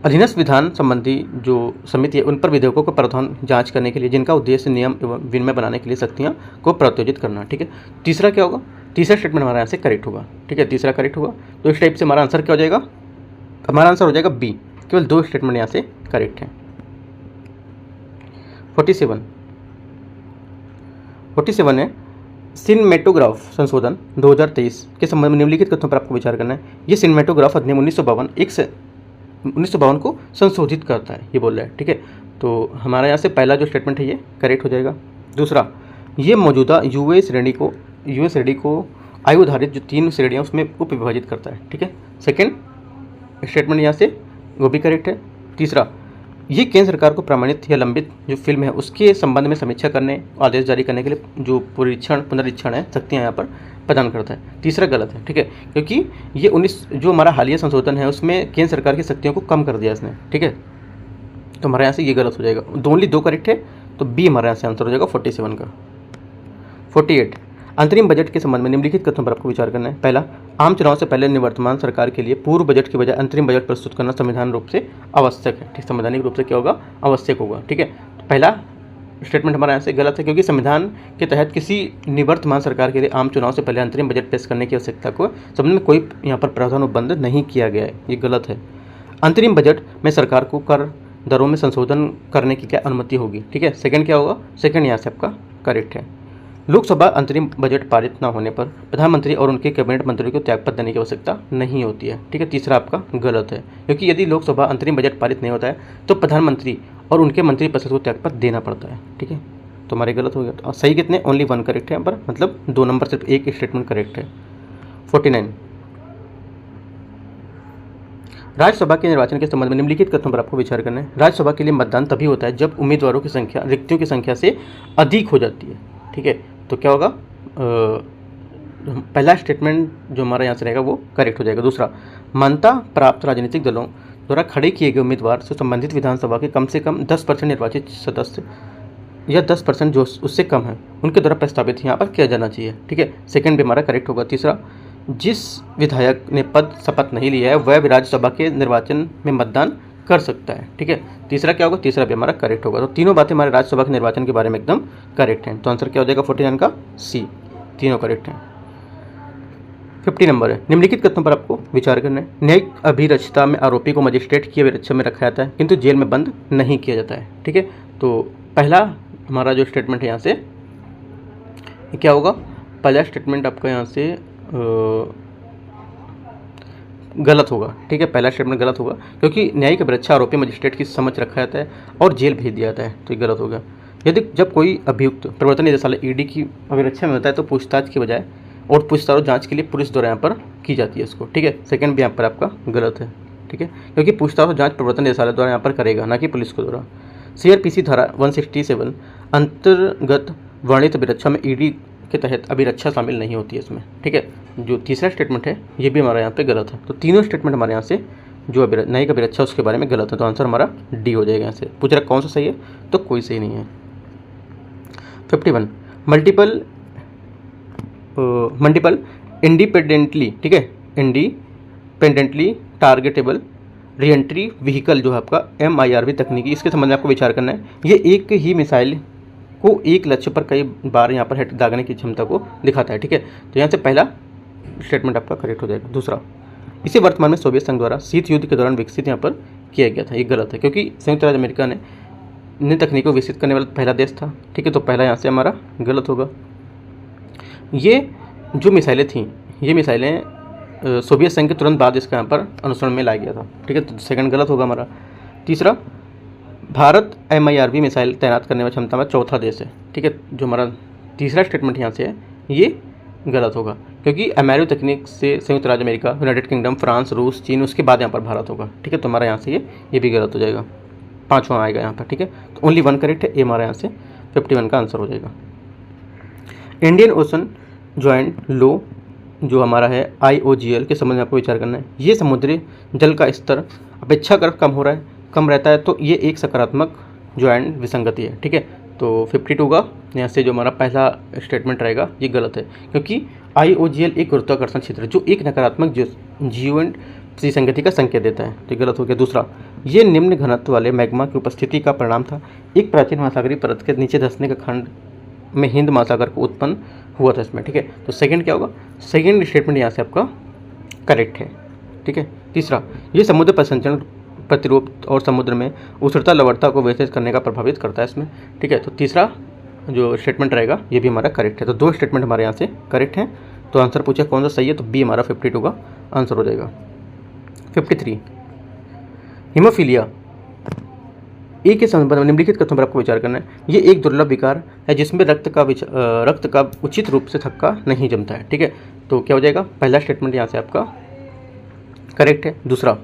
अधीनस्थ विधान संबंधी जो समिति है उन पर विधेयकों को प्रावधान जांच करने के लिए जिनका उद्देश्य नियम एवं विनिमय बनाने के लिए शक्तियाँ को प्रत्योजित करना, ठीक है। तीसरा क्या होगा, तीसरा स्टेटमेंट हमारा यहाँ से करेक्ट होगा, ठीक है। तीसरा करेक्ट होगा, तो इस टाइप से हमारा आंसर क्या हो जाएगा, हमारा आंसर हो जाएगा बी। केवल दो स्टेटमेंट यहाँ से करेक्ट हैं। 47 है, सिनेमेटोग्राफ संशोधन 2023 के संबंध में निम्नलिखित कथनों पर आपको विचार करना है। ये सिनेमेटोग्राफ अधिनियम 1952 को संशोधित करता है, ये बोल रहा है, ठीक है। तो हमारा यहाँ से पहला जो स्टेटमेंट है ये करेक्ट हो जाएगा। दूसरा, ये मौजूदा यूए श्रेणी को आयु आधारित जो 3 श्रेणियाँ उसमें उप विभाजित करता है, ठीक है। सेकेंड स्टेटमेंट यहाँ से वो भी करेक्ट है। तीसरा, ये केंद्र सरकार को प्रमाणित या लंबित जो फिल्म है उसके संबंध में समीक्षा करने, आदेश जारी करने के लिए जो पुनरीक्षण है शक्तियाँ यहाँ पर प्रदान करता है। तीसरा गलत है, ठीक है, क्योंकि ये 19 जो हमारा हालिया संशोधन है उसमें केंद्र सरकार की शक्तियों को कम कर दिया इसने, ठीक है। तो हमारे यहाँ से ये गलत हो जाएगा। ओनली 2 करेक्ट है, तो बी हमारे यहाँ से आंसर हो जाएगा 47 का। 48, अंतरिम बजट के संबंध में निम्नलिखित कथनों पर आपको विचार करना है। पहला, आम चुनाव से पहले निवर्तमान सरकार के लिए पूर्व बजट की बजाय अंतरिम बजट प्रस्तुत करना संवैधानिक रूप से आवश्यक है, ठीक, संवैधानिक रूप से क्या होगा, आवश्यक होगा, ठीक है। तो पहला स्टेटमेंट हमारा यहाँ से गलत है, क्योंकि संविधान के तहत किसी निवर्तमान सरकार के लिए आम चुनाव से पहले अंतरिम बजट पेश करने की आवश्यकता को संबंध में कोई यहाँ पर प्रावधान उपबंध नहीं किया गया है, ये गलत है। अंतरिम बजट में सरकार को कर दरों में संशोधन करने की क्या अनुमति होगी, ठीक है। सेकंड क्या होगा, सेकंड यहाँ से आपका करेक्ट है। लोकसभा अंतरिम बजट पारित न होने पर प्रधानमंत्री और उनके कैबिनेट मंत्रियों को त्यागपत्र देने की आवश्यकता नहीं होती है, ठीक है। तीसरा आपका गलत है, क्योंकि यदि लोकसभा अंतरिम बजट पारित नहीं होता है तो प्रधानमंत्री और उनके मंत्रिपरिषद को त्यागपत्र देना पड़ता है, ठीक है। तो हमारे गलत हो गया। और सही कितने, ओनली 1 करेक्ट है यहाँ पर, मतलब 2 नंबर सिर्फ एक स्टेटमेंट करेक्ट है। 49 राज्यसभा के निर्वाचन के संबंध में निम्नलिखित कथनों पर आपको विचार करना है। राज्यसभा के लिए मतदान तभी होता है जब उम्मीदवारों की संख्या रिक्तियों की संख्या से अधिक हो जाती है, ठीक है। तो क्या होगा, पहला स्टेटमेंट जो हमारा यहाँ से रहेगा वो करेक्ट हो जाएगा। दूसरा, मान्यता प्राप्त राजनीतिक दलों द्वारा खड़े किए गए उम्मीदवार से संबंधित विधानसभा के कम से कम 10% निर्वाचित सदस्य या 10% जो उससे कम है उनके द्वारा प्रस्तावित यहाँ पर किया जाना चाहिए, ठीक है। सेकंड भी हमारा करेक्ट होगा। तीसरा, जिस विधायक ने पद शपथ नहीं लिया है वह भी राज्यसभा के निर्वाचन में मतदान कर सकता है, ठीक है। तीसरा क्या होगा, तीसरा भी हमारा करेक्ट होगा। तो तीनों बातें हमारे राज्यसभा के निर्वाचन के बारे में एकदम करेक्ट हैं। तो आंसर क्या हो जाएगा 49 का सी, तीनों करेक्ट हैं। 50 नंबर है, निम्नलिखित कथनों पर आपको विचार करना है। न्यायिक अभिरक्षता में आरोपी को मजिस्ट्रेट की अभिरक्षा में रखा जाता है किंतु जेल में बंद नहीं किया जाता है, ठीक है। तो पहला हमारा जो स्टेटमेंट है यहाँ से क्या होगा, पहला स्टेटमेंट आपका यहाँ से गलत होगा, ठीक है। पहला स्टेटमेंट गलत होगा क्योंकि न्यायिक अभिरक्षा आरोपी मजिस्ट्रेट की समझ रखा जाता है और जेल भेज दिया जाता है, तो ये गलत हो गया। यदि जब कोई अभियुक्त प्रवर्तन निदेशालय ईडी की अभिरक्षा में होता है तो पूछताछ की बजाय और पूछताछ और जांच के लिए पुलिस द्वारा यहाँ पर की जाती है उसको, ठीक है। सेकंड भी यहाँ पर आपका गलत है, ठीक है, क्योंकि पूछताछ और जांच प्रवर्तन निदेशालय द्वारा यहाँ पर करेगा, ना कि पुलिस को द्वारा। CRPC धारा 167 अंतर्गत वर्णित अभिरक्षा में ईडी के तहत अभिरक्षा शामिल नहीं होती है इसमें, ठीक है। जो तीसरा स्टेटमेंट है ये भी हमारा यहाँ पे गलत है। तो तीनों स्टेटमेंट हमारे यहाँ से जो न्यायिक अभिरक्षा उसके बारे में गलत है, तो आंसर हमारा डी हो जाएगा। यहाँ से पूछ रहा कौन सा सही है, तो कोई सही नहीं है। 51 मल्टीपल इंडिपेंडेंटली, ठीक है, इंडिपेंडेंटली टारगेटेबल रीएंट्री व्हीकल जो है आपका MIRV तकनीकी, इसके संबंध में आपको विचार करना है। ये एक ही मिसाइल को एक लक्ष्य पर कई बार यहाँ पर हेड दागने की क्षमता को दिखाता है, ठीक है। तो यहाँ से पहला स्टेटमेंट आपका करेक्ट हो जाएगा। दूसरा, इसे वर्तमान में सोवियत संघ द्वारा शीत युद्ध के दौरान विकसित यहाँ पर किया गया था, ये गलत है क्योंकि संयुक्त राज्य अमेरिका ने तकनीक को विकसित करने वाला पहला देश था, ठीक है। तो पहला यहाँ से हमारा गलत होगा। ये जो मिसाइलें थीं, ये मिसाइलें सोवियत संघ के तुरंत बाद इसका यहाँ पर अनुसरण में लाया गया था, ठीक है। तो सेकंड गलत होगा हमारा। तीसरा, भारत MIRV मिसाइल तैनात करने में क्षमता में चौथा देश है, ठीक है। जो हमारा तीसरा स्टेटमेंट यहाँ से है ये गलत होगा क्योंकि MIRV तकनीक से संयुक्त राज्य अमेरिका, यूनाइटेड किंगडम, फ्रांस, रूस, चीन, उसके बाद यहाँ पर भारत होगा, ठीक है। तो हमारा यहाँ से ये भी गलत हो जाएगा, 5वां आएगा यहाँ पर, ठीक है। तो ओनली 1 करेक्ट है, ये हमारा यहाँ से 51 का आंसर हो जाएगा। इंडियन ओशन जॉइंट लो जो हमारा है IOGL के संबंध में आपको विचार करना है। ये समुद्री जल का स्तर अपेक्षाकृत कम रहता है, तो ये एक सकारात्मक जॉइंट विसंगति है, ठीक है। तो 52 का यहाँ से जो हमारा पहला स्टेटमेंट रहेगा ये गलत है क्योंकि IOGL एक गुरुत्वाकर्षण क्षेत्र है जो एक नकारात्मक जीवन विसंगति का संकेत देता है, तो गलत हो गया। दूसरा, ये निम्न घनत्व वाले मैग्मा की उपस्थिति का परिणाम था। एक प्राचीन महासागरीय परत के नीचे धंसने का खंड में हिंद महासागर को उत्पन्न हुआ था इसमें, ठीक है। तो सेकंड क्या होगा, सेकंड स्टेटमेंट यहाँ से आपका करेक्ट है, ठीक है। तीसरा, ये समुद्र प्रसंचरण प्रतिरूप और समुद्र में उष्णता लवणता को व्यवस्थित करने का प्रभावित करता है इसमें, ठीक है। तो तीसरा जो स्टेटमेंट रहेगा ये भी हमारा करेक्ट है। तो 2 स्टेटमेंट हमारे यहाँ से करेक्ट हैं। तो आंसर पूछा कौन सा सही है, तो बी हमारा 52 का आंसर हो जाएगा। 53 हीमोफीलिया ए के संबंध में निम्नलिखित कथनों पर आपको विचार करना है। ये एक दुर्लभ विकार है जिसमें रक्त का उचित रूप से थक्का नहीं जमता है, ठीक है। तो क्या हो जाएगा, पहला स्टेटमेंट यहाँ से आपका करेक्ट है। दूसरा,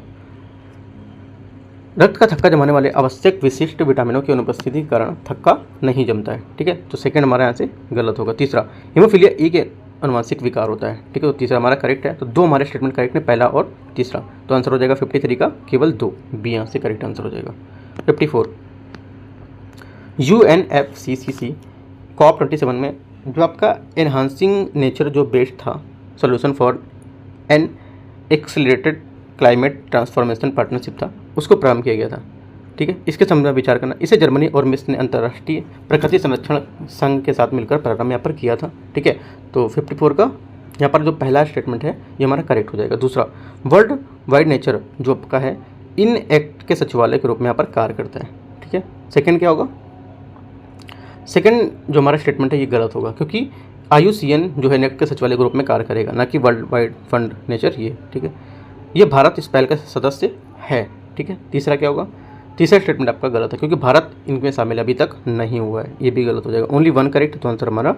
रक्त का थक्का जमाने वाले आवश्यक विशिष्ट विटामिनों की अनुपस्थिति के कारण थक्का नहीं जमता है, ठीक है। तो सेकंड हमारे यहाँ से गलत होगा। तीसरा, हीमोफीलिया ए के अनुवांशिक विकार होता है, ठीक है। तो तीसरा हमारा करेक्ट है। तो 2 हमारे स्टेटमेंट करेक्ट है, पहला और तीसरा। तो आंसर हो जाएगा 53 का केवल 2, बी यहाँ से करेक्ट आंसर हो जाएगा। 54 UNFCCC COP27 में जो आपका एनहांसिंग नेचर जो बेस्ड था solution for an accelerated climate transformation partnership था, उसको प्रारंभ किया गया था। ठीक है, इसके संबंध में विचार करना। इसे जर्मनी और मिस्र ने अंतर्राष्ट्रीय प्रकृति संरक्षण संघ के साथ मिलकर प्रारंभ यहाँ पर किया था। ठीक है, तो 54 का यहाँ पर जो पहला स्टेटमेंट है ये हमारा करेक्ट हो जाएगा। दूसरा, वर्ल्ड वाइड नेचर जो आपका है इन एक्ट के सचिवालय के रूप में यहाँ पर कार्य करता है। ठीक है, सेकंड क्या होगा? सेकंड जो हमारा स्टेटमेंट है ये गलत होगा, क्योंकि IUCN जो है नेक्ट के सचिवालय के रूप में कार्य करेगा, ना कि वर्ल्ड वाइड फंड नेचर ये। ठीक है, ये भारत इस पहल का सदस्य है। ठीक है, तीसरा क्या होगा? तीसरा स्टेटमेंट आपका गलत है, क्योंकि भारत इनमें शामिल अभी तक नहीं हुआ है, ये भी गलत हो जाएगा। ओनली वन करेक्ट, तो आंसर हमारा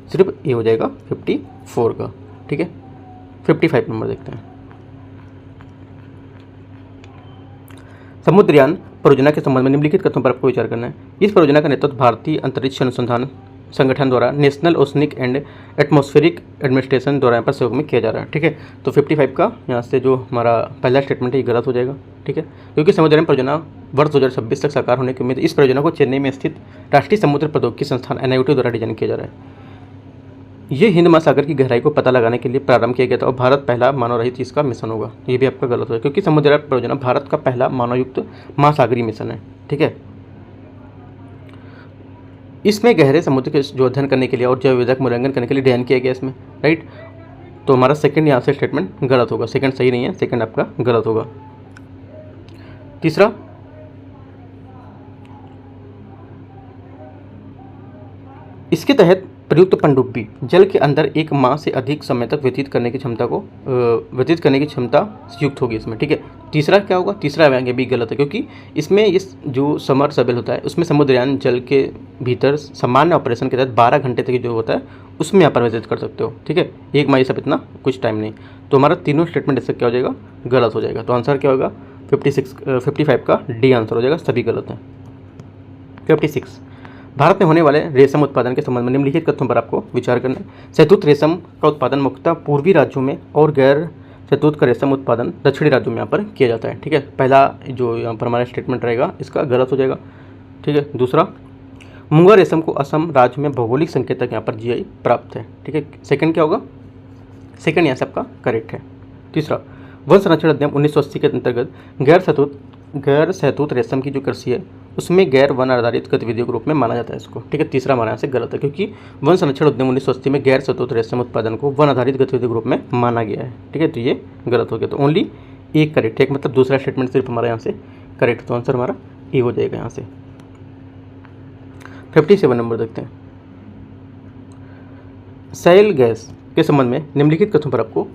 सिर्फ ये हो जाएगा 54 का। ठीक है, 55 नंबर देखते हैं। समुद्रयान परियोजना के संबंध में निम्नलिखित कथनों पर आपको विचार करना है। इस परियोजना का नेतृत्व भारतीय अंतरिक्ष अनुसंधान संगठन द्वारा national oceanic and atmospheric administration द्वारा यहाँ पर सहयोग में किया जा रहा है। ठीक है, तो 55 का यहाँ से जो हमारा पहला स्टेटमेंट है ये गलत हो जाएगा। ठीक है, क्योंकि समुद्रयान परियोजना वर्ष 2026 तक साकार होने की उम्मीद है। इस परियोजना को चेन्नई में स्थित राष्ट्रीय समुद्र प्रौद्योगिकी संस्थान NIOT द्वारा डिजाइन किया जा रहा है। ये हिंद महासागर की गहराई को पता लगाने के लिए प्रारंभ किया गया था और भारत पहला मानव रहित इसका मिशन होगा। ये भी आपका गलत होगा, क्योंकि समुद्रयान परियोजना भारत का पहला मानवयुक्त महासागरीय मिशन है। ठीक है, इसमें गहरे समुद्र के जो अध्ययन करने के लिए और जैव विविधता मूल्यांकन करने के लिए डिजाइन किया गया इसमें, राइट। तो हमारा सेकंड यहाँ से स्टेटमेंट गलत होगा, सेकंड सही नहीं है, सेकंड आपका गलत होगा। तीसरा, इसके तहत प्रयुक्त पनडुब्बी जल के अंदर एक माह से अधिक समय तक व्यतीत करने की क्षमता युक्त होगी इसमें। ठीक है, तीसरा क्या होगा? तीसरा ये भी गलत है, क्योंकि इसमें इस जो समरसेबल होता है उसमें समुद्रयान जल के भीतर सामान्य ऑपरेशन के तहत 12 घंटे तक जो होता है उसमें यहाँ पर व्यतीत कर सकते हो। ठीक है, एक माह सब इतना कुछ टाइम नहीं। तो हमारा तीनों स्टेटमेंट इससे क्या हो जाएगा? गलत हो जाएगा। तो आंसर क्या होगा? 55 का डी आंसर हो जाएगा, सभी गलत हैं। 56, भारत में होने वाले रेशम उत्पादन के संबंध में निम्नलिखित कथनों पर आपको विचार करना है। शहतूत रेशम का उत्पादन मुख्यतः पूर्वी राज्यों में और गैर शहतूत का रेशम उत्पादन दक्षिणी राज्यों में यहाँ पर किया जाता है। ठीक है, पहला जो यहाँ पर हमारा स्टेटमेंट रहेगा इसका गलत हो जाएगा। ठीक है, दूसरा, मूंगा रेशम को असम राज्य में भौगोलिक संकेतक यहाँ पर GI प्राप्त है। ठीक है, सेकंड क्या होगा? सेकंड यहाँ से आपका करेक्ट है। तीसरा, वन संरक्षण अधिनियम 1980 के अंतर्गत गैर शहतूत रेशम की जो कृषि है उसमें गैर वन आधारित गतिविधियों के रूप में माना जाता है इसको। ठीक है, तीसरा हमारे यहाँ से गलत है, क्योंकि वन संरक्षण अधिनियम 1980 में गैर शहतूत रेशम उत्पादन को वन आधारित गतिविधि के रूप में माना गया है। ठीक है, तो ये गलत हो गया। तो ओनली एक करेक्ट है, एक मतलब दूसरा स्टेटमेंट सिर्फ हमारे यहाँ से करेक्ट, तो आंसर हमारा ए हो जाएगा यहाँ से। 57 नंबर देखते हैं। शैल गैस के संबंध में निम्नलिखित कथनों पर आपको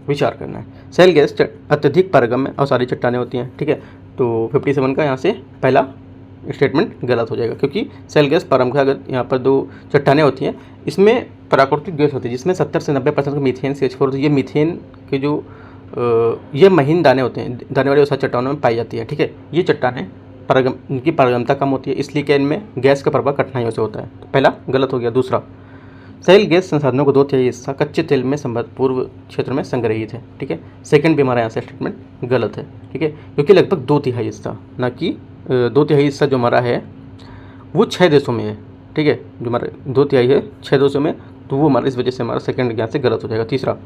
विचार करना है। शैल गैस अत्यधिक पारगम्य और सारी चट्टानें होती हैं। ठीक है, तो 57 का यहाँ से पहला स्टेटमेंट गलत हो जाएगा, क्योंकि शैल गैस परंपरागत यहाँ पर 2 चट्टानें होती हैं, इसमें प्राकृतिक गैस होती है जिसमें 70 से 90% मीथेन CH4, तो ये मीथेन के जो ये महीन दाने होते हैं, दाने वाली उस चट्टानों में पाई जाती है। ठीक है, ये चट्टानें इनकी पारगम्यता कम होती है, इसलिए क्या इनमें गैस का प्रवाह कठिनाइयों से होता है। तो पहला गलत हो गया। दूसरा, शैल गैस संसाधनों को 2/3 हिस्सा कच्चे तेल में पूर्व क्षेत्र में संग्रहित है। ठीक है, सेकंड भी हमारा यहाँ से स्टेटमेंट गलत है। ठीक है, क्योंकि लगभग 2/3 हिस्सा, ना कि 2/3 हिस्सा जो हमारा है वो 6 देशों में है। ठीक है, जो हमारा 2/3 है 6 देशों में, तो वो हमारा इस वजह से हमारा सेकंड यहाँ से गलत हो जाएगा। तीसरा,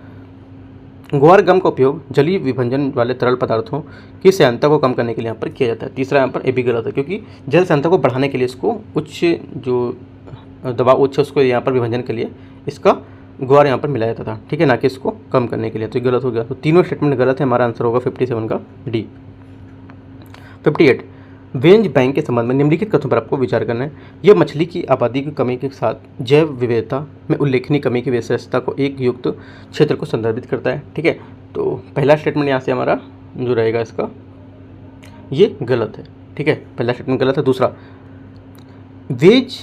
ग्वार गम का उपयोग जलीय विभंजन वाले तरल पदार्थों की श्यानता को कम करने के लिए यहाँ पर किया जाता है। तीसरा यहाँ पर ये भी गलत है, क्योंकि जल श्यानता को बढ़ाने के लिए इसको उच्च जो दबाव उच्च है उसको यहाँ पर विभंजन के लिए इसका ग्वार यहाँ पर मिलाया जाता था। ठीक है, ना कि इसको कम करने के लिए। तो ये गलत हो गया। तो तीनों स्टेटमेंट गलत है, हमारा आंसर होगा 57 का डी। 58, वेंज बैंक के संबंध में निम्नलिखित कथनों पर आपको विचार करना है। यह मछली की आबादी की कमी के साथ जैव विविधता में उल्लेखनीय कमी की विशेषता को एक युक्त क्षेत्र को संदर्भित करता है। ठीक है, तो पहला स्टेटमेंट यहाँ से हमारा जो रहेगा इसका ये गलत है। ठीक है, पहला स्टेटमेंट गलत है। दूसरा, वेज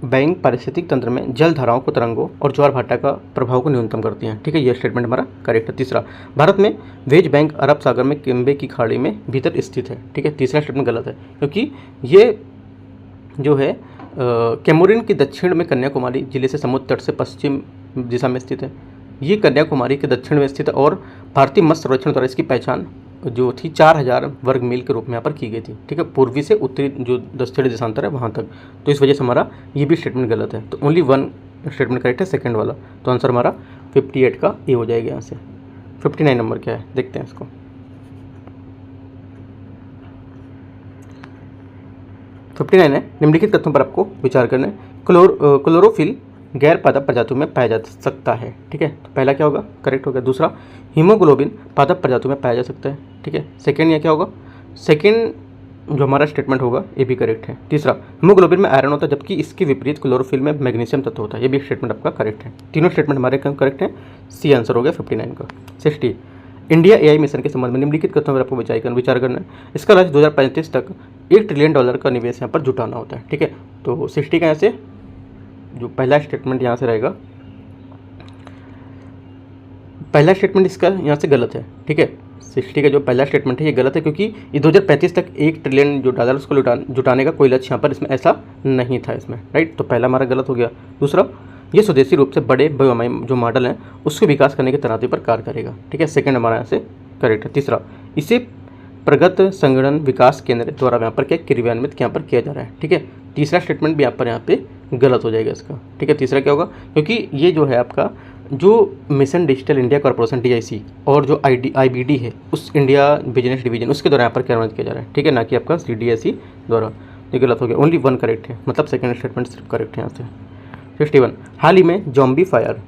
बैंक पारिस्थितिक तंत्र में जल धाराओं को तरंगों और ज्वार भाटा का प्रभाव को न्यूनतम करती हैं। ठीक है, यह स्टेटमेंट हमारा करेक्ट है। तीसरा, भारत में वेज बैंक अरब सागर में किम्बे की खाड़ी में भीतर स्थित है। ठीक है, तीसरा स्टेटमेंट गलत है, क्योंकि ये जो है कैमूरिन के दक्षिण में कन्याकुमारी जिले से समुद्र तट से पश्चिम दिशा में स्थित है। ये कन्याकुमारी के दक्षिण में स्थित है और भारतीय मत्स्य सर्वेक्षण द्वारा इसकी पहचान जो थी 4000 वर्ग मील के रूप में यहाँ पर की गई थी। ठीक है, पूर्वी से उत्तरी जो दक्षिणी देशांतर है वहाँ तक। तो इस वजह से हमारा ये भी स्टेटमेंट गलत है। तो ओनली वन स्टेटमेंट करेक्ट है, सेकंड वाला। तो आंसर हमारा 58 का ए हो जाएगा यहाँ से। 59 नंबर क्या है देखते हैं इसको। 59 है, निम्नलिखित तथ्यों पर आपको विचार करना है। क्लोरोफिल गैर पादप प्रजातियों में पाया जा सकता है, ठीक है, तो पहला क्या होगा, करेक्ट होगा। दूसरा, हीमोग्लोबिन पादप प्रजातियों में पाया जा सकता है, ठीक है। सेकेंड ये क्या होगा, सेकेंड जो हमारा स्टेटमेंट होगा ये भी करेक्ट है। तीसरा, हीमोग्लोबिन में आयरन होता है जबकि इसके विपरीत क्लोरोफिल में मैग्नीशियम तत्व होता है, ये भी स्टेटमेंट आपका करेक्ट है। तीनों स्टेटमेंट हमारे करेक्ट हैं, सी आंसर हो गया 59 का। 60, इंडिया एआई मिशन के संबंध में निम्नलिखित कथनों पर आपको विचार करना है। इसका लक्ष्य 2035 तक $1 ट्रिलियन का निवेश यहाँ पर जुटाना होता है, ठीक है। तो 60 का यहाँ से जो पहला स्टेटमेंट यहाँ से रहेगा, पहला स्टेटमेंट इसका यहाँ से गलत है, ठीक है। 60 का जो पहला स्टेटमेंट है ये गलत है क्योंकि ये 2035 तक $1 ट्रिलियन जो डॉलर उसको जुटाने का कोई लक्ष्य यहाँ पर इसमें ऐसा नहीं था इसमें, राइट। तो पहला हमारा गलत हो गया। दूसरा, ये स्वदेशी रूप से बड़े जो मॉडल हैं उसके विकास करने की तैनाती पर कार्य करेगा, ठीक है। सेकंड हमारा यहाँ से करेक्ट है। तीसरा, इसे प्रगत संगठन विकास केंद्र द्वारा यहाँ पर क्या क्रियान्वित यहाँ पर किया जा रहा है, ठीक है। तीसरा स्टेटमेंट भी यहाँ पे गलत हो जाएगा इसका, ठीक है। तीसरा क्या होगा, क्योंकि ये जो है आपका जो mission digital India corporation DIC और जो IBD है उस इंडिया बिजनेस डिवीजन उसके द्वारा यहाँ पर क्रियान्वित किया जा रहा है, ठीक है, ना कि आपका CDSE द्वारा। ये गलत हो गया, ओनली 1 करेक्ट है, मतलब सेकंड स्टेटमेंट सिर्फ करेक्ट है यहाँ से। 61, हाल ही में जॉम्बी फायर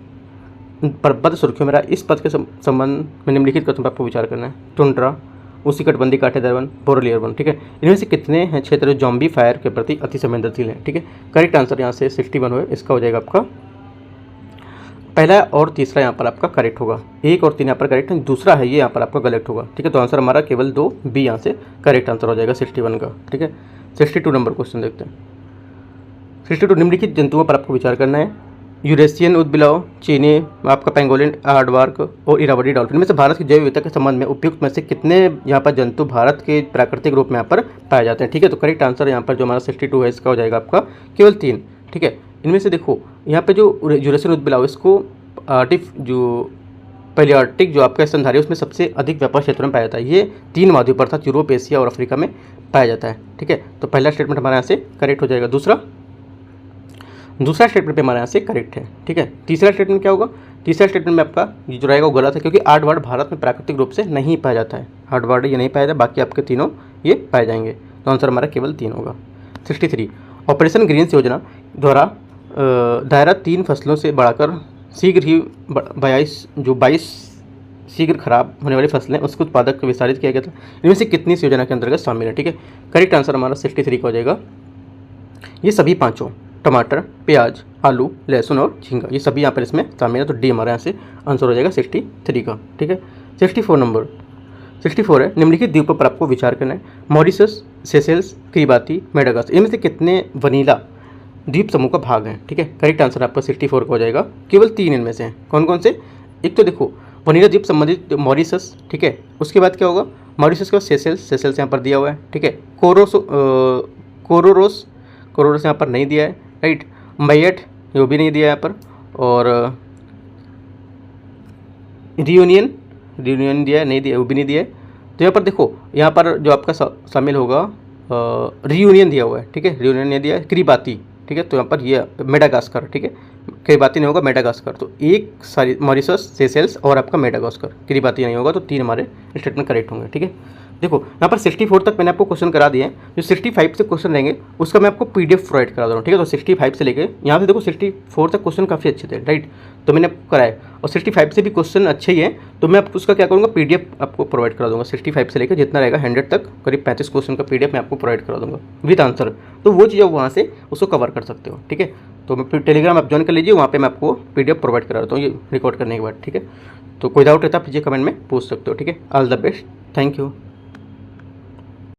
पर पद सुर्खियों में रहा, इस पद के संबंध में निम्नलिखित कथनों पर आपको विचार करना है। टुंड्रा, उसी कटबंदी काठे दरवन, बोरली अर्बन, ठीक है। इनमें से कितने हैं क्षेत्र जो जॉम्बी फायर के प्रति अति संवेदनशील हैं, ठीक है। करेक्ट आंसर यहाँ से 61 है, इसका हो जाएगा आपका पहला और तीसरा यहाँ पर आपका करेक्ट होगा। 1 और 3 यहाँ पर करेक्ट है, दूसरा है ये यहाँ पर आपका गलत होगा, ठीक है। तो आंसर हमारा केवल 2 B यहाँ से करेक्ट आंसर हो जाएगा 61 का, ठीक है। 62 नंबर क्वेश्चन देखते हैं। 62, निम्नलिखित जंतुओं पर आपको विचार करना है। यूरेशियन उदबिलाव, चीनी, आपका पेंगोलिन, आर्डवार्क और इरावदी डॉल्फिन में से भारत की जैव विविधता के संबंध में उपयुक्त में से कितने यहाँ पर जंतु भारत के प्राकृतिक रूप में यहाँ पर पाए जाते हैं, ठीक है। तो करेक्ट आंसर यहाँ पर जो हमारा 62 है इसका हो जाएगा आपका केवल 3, ठीक है। इनमें से देखो यहाँ पे जो यूरेशियन उदबिलाव इसको जो पैलियार्टिक जो आपका स्तनधारी है उसमें सबसे अधिक व्यापक क्षेत्रों में पाया जाता है। ये 3 महाद्वीप पर अर्थात यूरोप, एशिया और अफ्रीका में पाया जाता है, ठीक है। तो पहला स्टेटमेंट हमारे यहाँ से करेक्ट हो जाएगा। दूसरा स्टेटमेंट पे हमारे यहाँ से करेक्ट है, ठीक है। तीसरा स्टेटमेंट क्या होगा, तीसरा स्टेटमेंट में आपका जो रहेगा वो गलत है क्योंकि आर्डवार्ड भारत में प्राकृतिक रूप से नहीं पाया जाता है, आर्डवार्ड ये नहीं पाया जाता, बाकी आपके तीनों ये पाए जाएंगे। तो आंसर हमारा केवल 3 होगा। 63, ऑपरेशन ग्रीन्स योजना द्वारा दायरा 3 फसलों से बढ़ाकर शीघ्र ही 22 शीघ्र खराब होने वाली फसलें उसके उत्पादक को विस्तारित किया गया था। इनमें से कितनी इस योजना के अंतर्गत शामिल है, ठीक है। करेक्ट आंसर हमारा 63 का हो जाएगा। ये सभी पाँचों टमाटर, प्याज, आलू, लहसुन और झींगा ये सभी यहाँ पर इसमें शामिल है, तो डी हमारे यहाँ से आंसर हो जाएगा 63 का, ठीक है। 64 है, निम्नलिखित द्वीपों पर आपको विचार करना है। मॉरिशस, सेशेल्स, किरिबाती, मेडागास्कर इनमें से कितने वनीला द्वीप समूह का भाग है, ठीक है। करेक्ट आंसर आपका 64 का हो जाएगा। केवल 3 इनमें से हैं, कौन कौन से, एक तो देखो वनीला द्वीप संबंधित मॉरिशस, ठीक है। उसके बाद क्या होगा, मॉरिशस का सेशेल्स यहाँ पर दिया हुआ है, ठीक है। कोरोरोस यहाँ पर नहीं दिया है, राइट। मैयट वो भी नहीं दिया यहाँ पर, और रियूनियन दिया है, नहीं दिया, वो भी नहीं दिया है। तो यहाँ पर देखो यहाँ पर जो आपका शामिल होगा रियूनियन दिया हुआ है, ठीक है, रियूनियन नहीं दिया है। किरिबाती, ठीक है, तो यहाँ पर ये मेडागास्कर, ठीक है, किरिबाती नहीं होगा, मेडागास्कर। तो एक सारी मॉरिशस, सेशेल्स और आपका मेडागास्कर, किरिबाती नहीं होगा, तो 3 हमारे स्टेटमेंट करेक्ट होंगे, ठीक है। देखो यहाँ पर 64 तक मैंने आपको क्वेश्चन करा दिए हैं, जो 65 से क्वेश्चन रहेंगे उसका मैं आपको PDF प्रोवाइड करा दे रहा हूँ, ठीक है। तो 65 से लेके यहाँ से देखो 64 तक क्वेश्चन काफ़ी अच्छे थे, राइट, तो मैंने आपको कराया, और 65 से भी क्वेश्चन अच्छे ही हैं, तो मैं उसका क्या करूँगा PDF आपको प्रोवाइड करा दूँगा। 65 से लेकर जितना रहेगा 100 तक करीब 35 क्वेश्चन का PDF मैं आपको प्रोवाइड करा दूँगा विद आंसर, तो वो चीज़ आप वहाँ से उसको कवर कर सकते हो, ठीक है। तो मैं टेलीग्राम आप ज्वाइन कर लीजिए, वहाँ पर मैं आपको PDF प्रोवाइड करा देता हूँ ये रिकॉर्ड करने के बाद, ठीक है। तो कोई डाउट रहता है आप नीचे कमेंट में पूछ सकते हो, ठीक है। All the best, thank you.